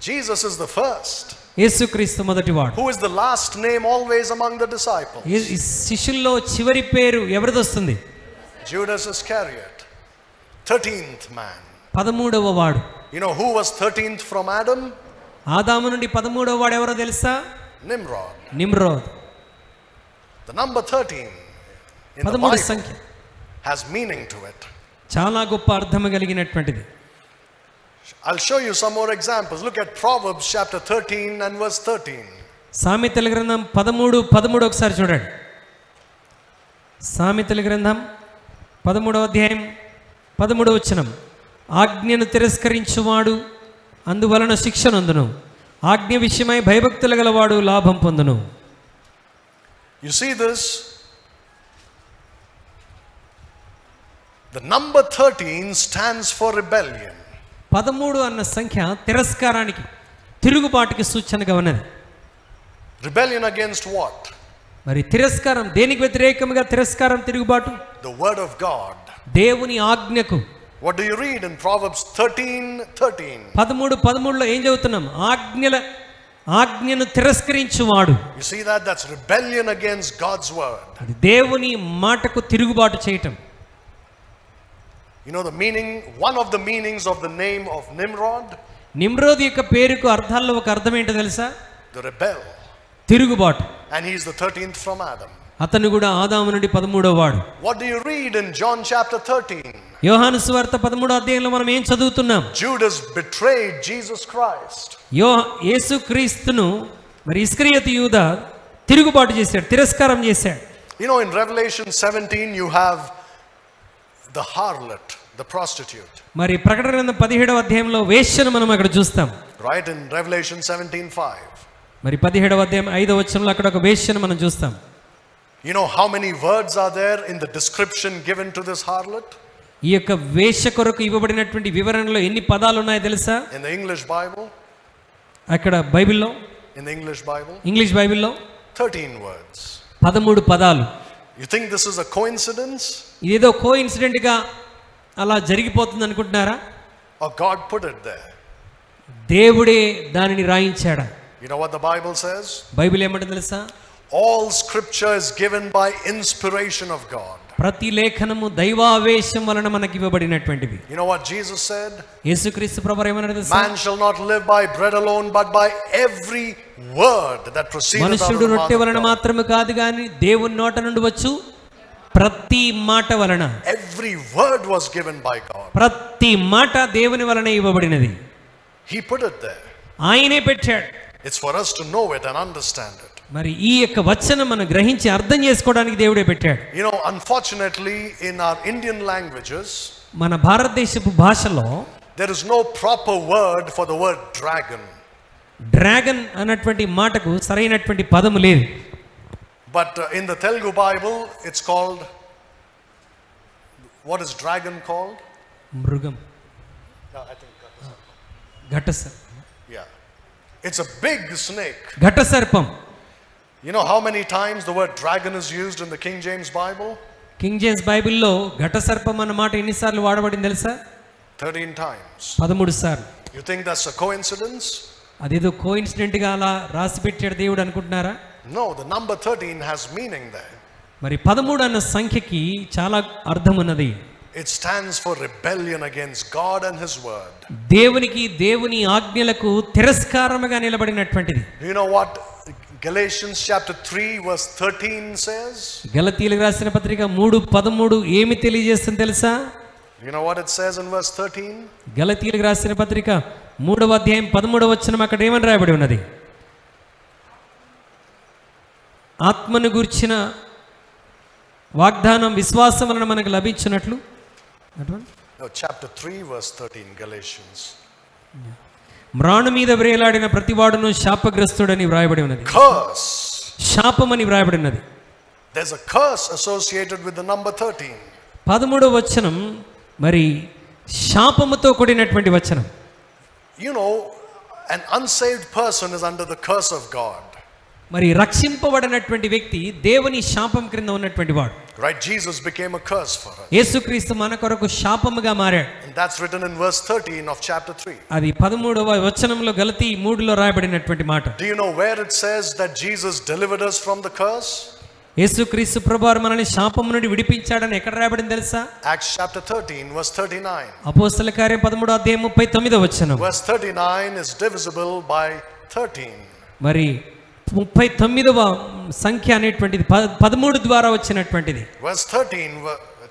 Jesus is the first. యేసుక్రీస్తు మొదటివాడు. Who is the last name always among the disciples? ఈ శిష్యుల్లో చివరి పేరు ఎవరిది వస్తుంది? Judas Iscariot. 13th man. 13వ వాడు. You know who was 13th from Adam? ఆదాము నుండి 13వ వాడు ఎవరో తెలుసా? Nimrod. Nimrod. The number 13 in the 13 Bible సంఖ్య has meaning to it. చాలా గొప్ప అర్థం కలిగినటువంటిది. I'll show you some more examples. Look at Proverbs chapter 13 and verse 13. సామెతల గ్రంథం 13 ఒకసారి చూడండి. సామెతల గ్రంథం 13వ అధ్యాయం 13వ వచనం. ఆజ్ఞను తిరస్కరించువాడు అందువలన శిక్ష నొందును, ఆజ్ఞ విషయమై భయభక్తులు గలవాడు లాభం పొందును. You see this? The number 13 stands for rebellion. 13 అన్న సంఖ్య తిరస్కారానికి, తిరుగుబాటుకి సూచనగా ఉన్నది. Rebellion against what? మరి తిరస్కారం దేనికి వ్యతిరేకంగా? తిరస్కారం, తిరుగుబాటు. The word of God. దేవుని ఆజ్ఞకు. What do you read in Proverbs 13:13? 13:13లో ఏం చదువుతున్నాం? ఆజ్ఞను తిరస్కరించువాడు. You see that? That's rebellion against God's word. అది దేవుని మాటకు తిరుగుబాటు చేయటం. You know the meaning, one of the meanings of the name of Nimrod? Nimrod యొక్క పేరుకు అర్థాల్లో ఒక అర్థం ఏంటో తెలుసా? The rebel. తిరుగుబాటు. And he is the 13th from Adam. అతను కూడా ఆదాము నుండి 13వ వాడు. What do you read in John chapter 13? యోహాను సువార్త 13వ అధ్యాయంలో మనం ఏం చదువుతున్నాం? Judas betrayed Jesus Christ. యేసుక్రీస్తును మరి ఇస్కరియోతు యూదా తిరుగుబాటు చేశాడు, తిరస్కారం చేశాడు. You know in Revelation 17 you have the harlot, the prostitute. మరి ప్రకటన గ్రంథం 17వ అధ్యాయంలో వేశ్యను మనం అక్కడ చూస్తాం. Right, in Revelation 17:5. మరి 17వ అధ్యాయం 5వ వచనంలో అక్కడ ఒక వేశ్యను మనం చూస్తాం. You know how many words are there in the description given to this harlot? ఈ యొక్క వేశ్య కొరకు ఇవ్వబడినటువంటి వివరణలో ఎన్ని పదాలు ఉన్నాయో తెలుసా? In the English Bible? అక్కడ బైబిల్లో, in the English Bible? English బైబిల్లో 13 words. 13 పదాలు. You think this is a coincidence? ఇదేదో కోఇన్సిడెంట్ గా అలా జరిగిపోతుంది అనుకుంటున్నారా? Or God put it there? దేవుడే దానిని రాయించాడా? You know what the Bible says? Bible ఏమంటుంది తెలుసా? All scripture is given by inspiration of God. ప్రతి లేఖనము దైవావేశం వలన మనకి ఇవ్వబడినటువంటిది. You know what Jesus said? యేసుక్రీస్తు ప్రభువు ఏమన్నాడు తెలుసా? Man shall not live by bread alone but by every word that proceeds out of the మనుషుడు mouth రొట్టె of వలన God. మాత్రమే కాదు గాని దేవుని నోట నుండి వచ్చు ప్రతి మాట వలన. Every word was given by God. ప్రతి మాట దేవుని వలన ఇవ్వబడినది. He put it there. ఆయనే పెట్టాడు. It's for us to know it and understand it. మరి ఈ యొక్క వచనం మనం గ్రహించి అర్థం చేసుకోవడానికి దేవుడే పెట్టాడు. You know, unfortunately in our Indian languages, మన భారతదేశపు భాషలో there is no proper word for the word dragon. Dragon అన్నటువంటి మాటకు సరైనటువంటి పదము లేదు. But in the Telugu Bible it's called, what is dragon called? మృగం. Yeah, I think ఘటసర్పం. yeah. It's a big snake. ఘటసర్పం. You know how many times the word dragon is used in the King James Bible? King James బైబిల్లో ఘటసర్పం అన్న మాట ఎన్నిసార్లు వాడబడింది తెలుసా? 13 times. 13 సార్లు. You think that's a coincidence? అదేదో coincident గా అలా రాసి పెట్టాడు దేవుడు అనుకుంటున్నారా? No, the number 13 has meaning there. మరి 13 అన్న సంఖ్యకి చాలా అర్థం ఉన్నది. It stands for rebellion against God and His word. దేవునికి దేవుని ఆజ్ఞలకు తిరస్కారముగా నిలబడినటువంటిది. Do you know what Galatians chapter 3 verse 13 says? గలతీయులకు రాసిన పత్రిక 3:13 ఏమి తెలియజేస్తుంది తెలుసా? You know what it says in verse 13? గలతీయులకు రాసిన పత్రిక 3వ అధ్యాయం 13వ వచనం అక్కడ ఏమని రాయబడి ఉన్నది? ఆత్మను గూర్చిన వాగ్దానం విశ్వాసం వలన మనకు లభించినట్లు. No, chapter 3 verse 13 Galatians. మ్రాను మీద వ్రేలాడిన ప్రతివాడును శాపగ్రస్తుడని వ్రాయబడి ఉన్నది. Curse. శాపమని వ్రాయబడి ఉన్నది. There's a curse associated with the number 13. 13వ వచనం మరి శాపముతో కూడినటువంటి వచనం. You know, an unsaved person is under the curse of God. మరి రక్షింపబడినటువంటి వ్యక్తి దేవుని శాపం క్రింద ఉన్నటువంటి వాడు. Right? Jesus became a curse for us. యేసుక్రీస్తు మన కొరకు శాపముగా మారాడు. And that's written in verse 13 of chapter 3. అది 13వ వచనంలో గలతీ 3లో రాయబడినటువంటి మాట. Do you know where it says that Jesus delivered us from the curse? యేసుక్రీస్తు ప్రభువారు మనల్ని శాపము నుండి విడిపించాడని ఎక్కడ రాయబడింది తెలుసా? Acts chapter 13 verse 39. అపోస్తల కార్యం 13వ అధ్యాయం 39వ వచనం. Verse 39 is divisible by 13. మరి 39వ సంఖ్య అనేటువంటిది 13 ద్వారా వచ్చినటువంటిది. Verse 13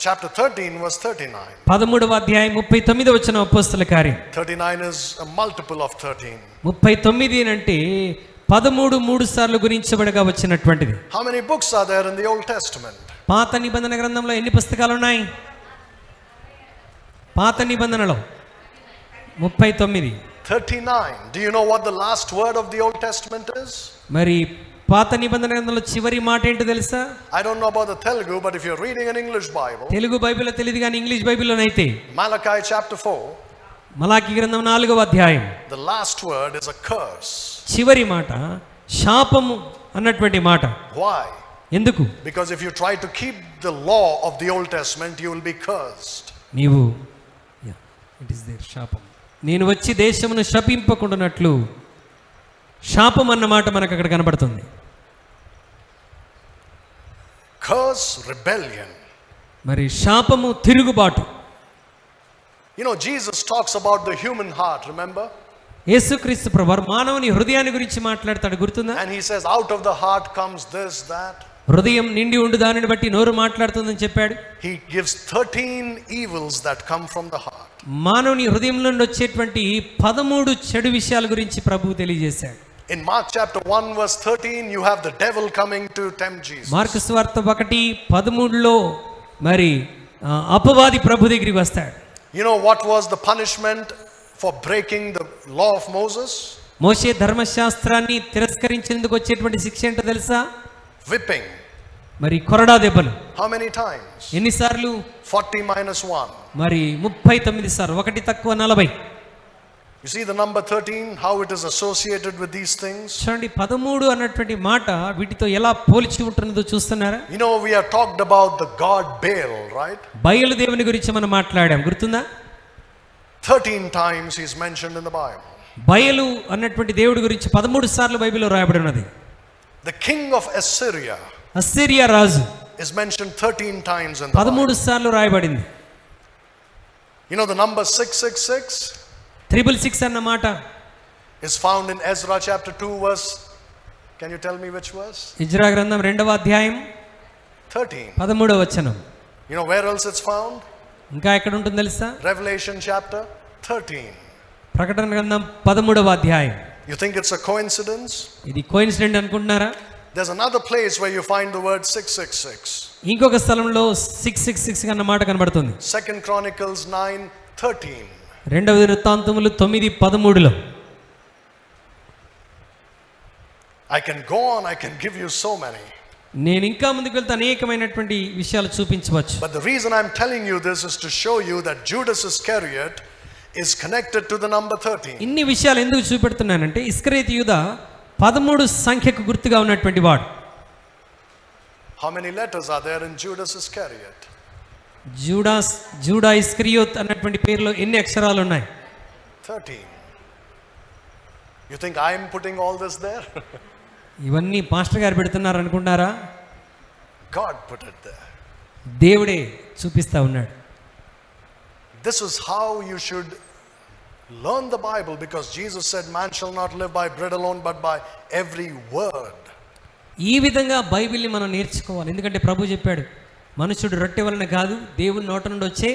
chapter 13 verse 39. 13వ అధ్యాయం 39వ వచనం అపోస్తల కార్యం. 39 is a multiple of 13. 39 అంటే 13 మూడు సార్లు గురించబడగా వచ్చినటువంటిది. How many books are there in the Old Testament? పాత నిబంధన గ్రంథంలో ఎన్ని పుస్తకాలు ఉన్నాయి? పాత నిబంధనలో 39. 39. Do you know what the last word of the Old Testament is? మరి పాత నిబంధన గ్రంథంలో చివరి మాట ఏంటో తెలుసా? I don't know about the Telugu, but if you're reading an English Bible, Telugu బైబిల్లో తెలియదు కానీ ఇంగ్లీష్ బైబిల్లోనైతే Malachi chapter 4, మలాకి గ్రంథం 4వ అధ్యాయం the last word is a curse. చివరి మాట శాపము అన్నటువంటి మాట. Why? ఎందుకు? Because if you try to keep the law of the Old Testament, you will be cursed. నీవు ఇట్ ఇస్ దేర్ శాపం. నేను వచ్చి దేశమును శపింపకుండానట్లు శాపం అన్న మాట మనకు అక్కడ కనబడుతుంది. Curse, rebellion. మరి శాపము తిరుగుబాటు. You know, Jesus talks about the human heart, remember? యేసుక్రీస్తు ప్రభువారు మానవుని హృదయాన్ని గురించి మాట్లాడతాడు, గుర్తుందా? And he says out of the heart comes this, that. హృదయం నిండి ఉండు దానిని బట్టి నోరు మాట్లాడుతుందని చెప్పాడు. He gives 13 evils that come from the heart. మానవుని హృదయం నుండి వచ్చేటువంటి 13 చెడు విషయాల గురించి ప్రభువు తెలియజేశాడు. In Mark chapter 1 verse 13 you have the devil coming to tempt Jesus. Mark సువార్త 1:13లో మరి అపవాది ప్రభు దగ్గరికి వస్తాడు. You know what was the punishment for breaking the law of Moses? మోషే ధర్మశాస్త్రాన్ని తిరస్కరించినందుకు వచ్చేటువంటి శిక్ష ఏంటో తెలుసా? Whipping. మరి కొరడా దెబ్బలు. How many times? ఎన్నిసార్లు? 40 minus 1. మరి 39 సార్లు. 1 తక్కువ 40. You see the number 13, how it is associated with these things? చూడండి 13 అన్నటువంటి మాట వీటితో ఎలా పోల్చి ఉంటున్నదో చూస్తున్నారా? You know, we have talked about the god Baal, right? బయలు దేవుని గురించి మనం మాట్లాడాం, గుర్తుందా? 13 times he is mentioned in the Bible. బయలు అన్నటువంటి దేవుడి గురించి 13 సార్లు బైబిల్లో రాయబడి ఉన్నది. The king of Assyria Assyria Raju is mentioned 13 times in the Bible. 13 సార్లు రాయబడింది. You know the number 666 666 అన్న మాట is found in Ezra chapter 2 verse, can you tell me which verse? ఇజ్రా గ్రంథం 2వ అధ్యాయం 13. 13వ వచనం. You know where else it's found? ఇంకా ఎక్కడ ఉంటుంది తెలుసా? Revelation chapter 13. ప్రకటన గ్రంథం 13వ అధ్యాయం. You think it's a coincidence? ఇది కోయిన్సిడెంట్ అనుకుంటున్నారా? There's another place where you find the word 666. ఇంకొక స్థలంలో 666 అన్న మాట కనబడుతుంది. 2 Chronicles 9:13. రెండవ వృత్తాంతములు 9:13లో. I can go on, I can give you so many. నేను ఇంకా ముందుకు వెళ్తే అనేకమైనటువంటి విషయాలు చూపించవచ్చు. But the reason I'm telling you this is to show you that Judas Iscariot is connected to the number 13. ఇన్ని విషయాలు ఎందుకు చూపెడుతున్నానంటే ఇస్కరియోతు యూదా 13 సంఖ్యకు గుర్తుగా ఉన్నటువంటి వాడు. How many letters are there in Judas Iscariot? JUDA Iscariot అన్నటువంటి పేరులో ఎన్ని అక్షరాలు ఉన్నాయి? 13. You think I'm putting all this there? ఇవన్నీ పాస్టర్ గారు పెడుతున్నారు అనుకుంటారా? God put it there. దేవుడే చూపిస్తా ఉన్నాడు. this is how you should learn the Bible, because Jesus said, man shall not live by bread alone but by every word. ఈ విధంగా బైబిల్ని మనం నేర్చుకోవాలి. ఎందుకంటే ప్రభు చెప్పాడు, మనుషుడు రొట్టె వలన కాదు దేవుని నోట నుండి వచ్చే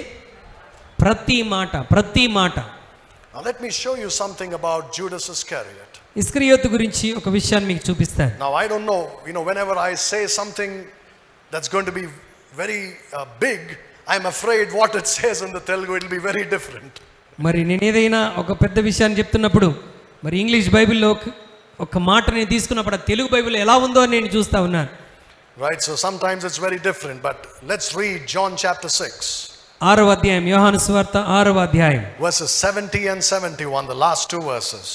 ప్రతి మాట. Now let me show you something about Judas Iscariot. ఇస్కరియోతు గురించి ఒక విషయాన్ని మీకు చూపిస్తాను. Now I don't know, whenever I say something that's going to be very big, I'm afraid what it says in the Telugu, it will be very different. మరి నేను ఏదైనా ఒక పెద్ద విషయాన్ని చెప్తున్నప్పుడు మరి ఇంగ్లీష్ బైబిల్లో ఒక మాటని తీసుకున్నప్పుడు తెలుగు బైబిల్ ఎలా ఉందో అని నేను చూస్తా ఉన్నాను. Right, so sometimes it's very different, but let's read John chapter 6. 6వ అధ్యాయం, యోహాను సువార్త 6వ అధ్యాయం, verses 70 and 71, the last two verses.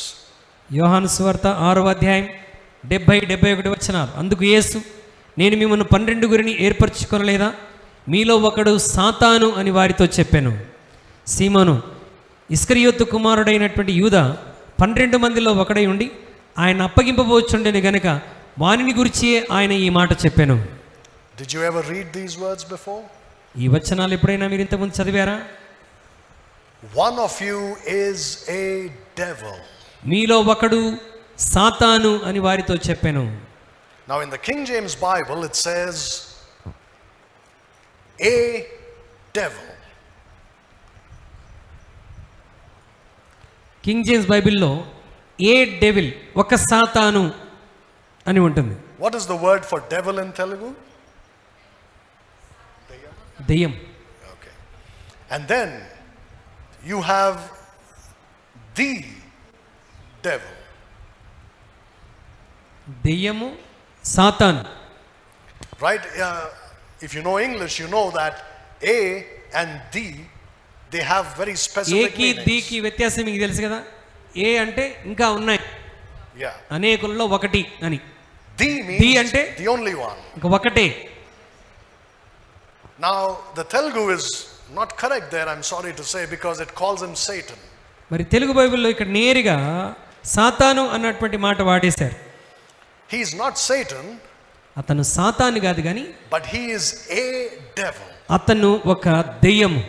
యోహాను సువార్త 6వ అధ్యాయం 70-71 వచనాలు. అందుకు యేసు, నేను మిమ్మల్ని 12 ఏర్పరచుకొనలేదా? మీలో ఒకడు సాతాను అని వారితో చెప్పాను. సీమోను, ఇస్కరియోతు కుమారుడైనటువంటి యూదా 12 మందిలో ఒకడై ఉండి ఆయన అప్పగింపబోచుండెను గనుక వానిని గురించి ఆయన ఈ మాట చెప్పాను. Did you ever read these words before? ఈ వచనాలు ఎప్పుడైనా మీరు ఇంతకుముందు చదివారా? One of you is a devil. మీలో ఒకడు సాతాను అని వారితో చెప్పాను. Now in the King James Bible it says a devil. King James బైబిల్లో ఏ డెవిల్, ఒక సాతాను అని ఉంటుంది. What is the word for devil in Telugu? దెయ్యం. Okay. And then you have the devil. దెయ్యము, సాతాను. Right? If you know English, you know that a and the, they have very specific ఏకి meanings. దీకి వ్యత్యాసం మీకు తెలుసు కదా. ఏ అంటే ఇంకా ఉన్నాయి, Yeah. అనేకుల్లో ఒకటి అని. The means the ante the only one. ఇంకా ఒకటే. Now the Telugu is not correct there, I'm sorry to say, because it calls him Satan. మరి తెలుగు బైబిల్లో ఇక్కడ నేరుగా సాతాను అన్నటువంటి మాట వాడేశారు. He is not Satan, అతను సాతాను కాదు కానీ but he is a devil. అతను ఒక దెయ్యము.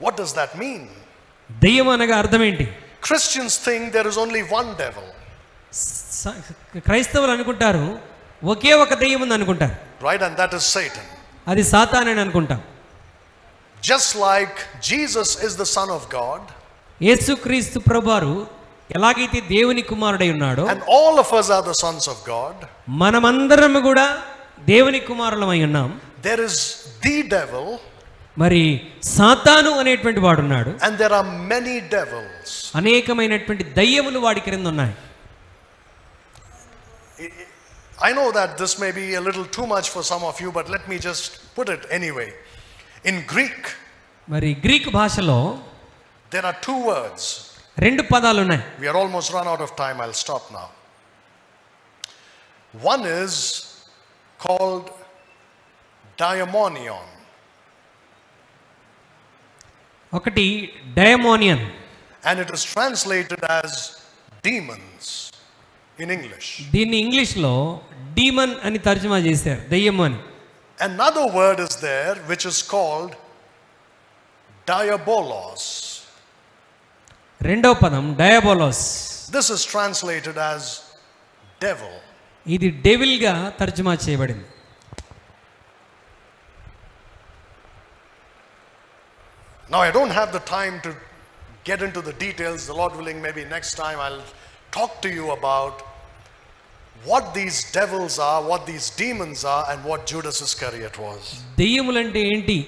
What does that mean? దెయ్యం అనగా అర్థం ఏంటి? Christians think there is only one devil. క్రైస్తవులు అనుకుంటారు ఒకే ఒక దెయ్యం ఉంది అనుకుంటారు. Right, and that is Satan. అది సాతాను అని అనుకుంటాం. Just like Jesus is the Son of God, యేసుక్రీస్తు ప్రభువారు ఎలాగైతే దేవుని కుమారుడై ఉన్నాడో, and all of us are the sons of God, మనమందరం కూడా దేవుని కుమారులమై ఉన్నాం. there is the devil, మరి సాతాను అనేటువంటి వాడు ఉన్నాడు, and there are many devils. అనేకమైనటువంటి దయ్యములు వాడి క్రింద ఉన్నాయి. I know that this may be a little too much for some of you, but let me just put it anyway. In Greek, మరి గ్రీక్ భాషలో there are two words. 2 పదాలు ఉన్నాయి. We are almost run out of time, I'll stop now. One is called daimonion. ఒకటి డైమోనియన్, And it is translated as demons in English. దీన్ని ఇంగ్లీష్లో demon అని తర్జుమా చేశారు, దెయ్యము అని. Another word is there which is called diabolos. రెండవ పదం డయాబోలోస్. This is translated as devil. ఇది డెవిల్గా తర్జుమా చేయబడింది. Now I don't have the time to get into the details. The Lord willing, maybe next time I'll talk to you about what these devils are, what these demons are, and what Judas Iscariot was. దెయ్యములంటే ఏంటి,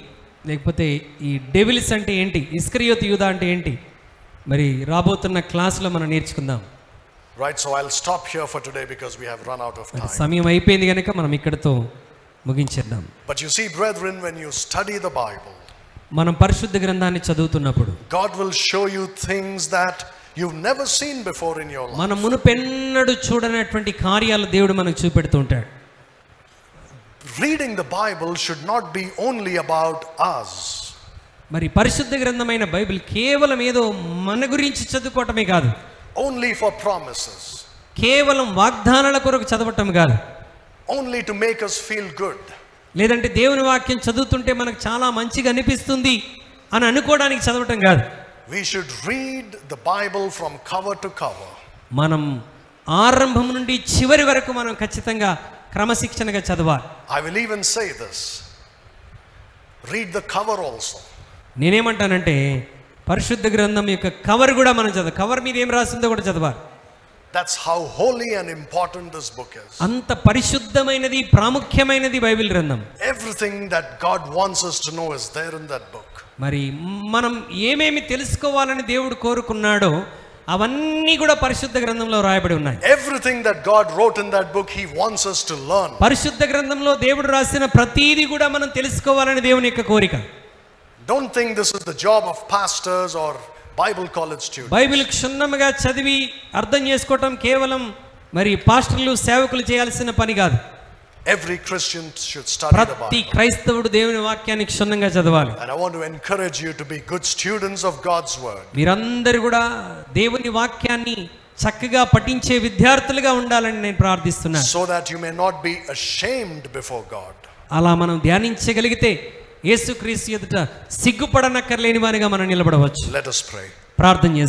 లేకపోతే ఈ devils అంటే ఏంటి, ఇస్కరియోతు యూదా అంటే ఏంటి, మరి రాబోతున్న క్లాసులో మనం నేర్చుకుందాం. Right, so I'll stop here for today because we have run out of time. సమయం అయిపోయింది కనుక మనం ఇక్కడతో ముగించేద్దాం. But you see, brethren, when you study the Bible, మనం పరిశుద్ధ గ్రంథాన్ని చదువుతున్నప్పుడు God will show you things that you've never seen before in your life. మనం మునుపెన్నడు చూడనటువంటి కార్యాలు దేవుడు మనకు చూపెడుతూ ఉంటాడు. Reading the Bible should not be only about us. మరి పరిశుద్ధ గ్రంథమైన బైబిల్ కేవలం ఏదో మన గురించి చదువుకోవటమే కాదు, Only for promises. కేవలం వాగ్దానాల కొరకు చదవటం కాదు, Only to make us feel good. లేదంటే దేవుని వాక్యం చదువుతుంటే మనకు చాలా మంచిగా అనిపిస్తుంది అని అనుకోవడానికి చదవటం కాదు. We should read the Bible from cover to cover. మనం ఆరంభం నుండి చివరి వరకు మనం ఖచ్చితంగా క్రమశిక్షణగా చదవాలి. I will even say this. Read the cover also. నేనేమంటానంటే పరిశుద్ధ గ్రంథం యొక్క కవర్ కూడా మనం చదవాలి. కవర్ మీద ఏం రాసిందో కూడా చదవాలి. That's how holy and important this book is. అంత పరిశుద్ధమైనది, ప్రాముఖ్యమైనది బైబిల్ గ్రంథం. Everything that God wants us to know is there in that book. మరి మనం ఏమేమి తెలుసుకోవాలని దేవుడు కోరుకున్నాడో అవన్నీ కూడా పరిశుద్ధ గ్రంథంలో రాయబడి ఉన్నాయి. Everything that God wrote in that book, He wants us to learn. పరిశుద్ధ గ్రంథంలో దేవుడు రాసిన ప్రతిదీ కూడా మనం తెలుసుకోవాలని దేవుని యొక్క కోరిక. Don't think this is the job of pastors or Bible college students. Bible క్షుణ్ణంగా చదివి అర్థం చేసుకోవటం కేవలం మరి పాస్టర్లు, సేవకులు చేయాల్సిన పని కాదు. Every Christian should study the ప్రతి Bible. క్రైస్తవుడు దేవుని వాక్యాన్ని క్షుణ్ణంగా చదవాలి. And I want to encourage you to be good students of God's word. మీరందరూ కూడా దేవుని వాక్యాన్ని చక్కగా పఠించే విద్యార్థులుగా ఉండాలని నేను ప్రార్థిస్తున్నాను. So that you may not be ashamed before God. అలా మనం ధ్యానించగలిగితే యేసుక్రీస్తు ఎదుట సిగ్గుపడనక్కర్లేని వారిగా మనం నిలబడవచ్చు. Let us pray. ప్రార్థన చేద్దాం.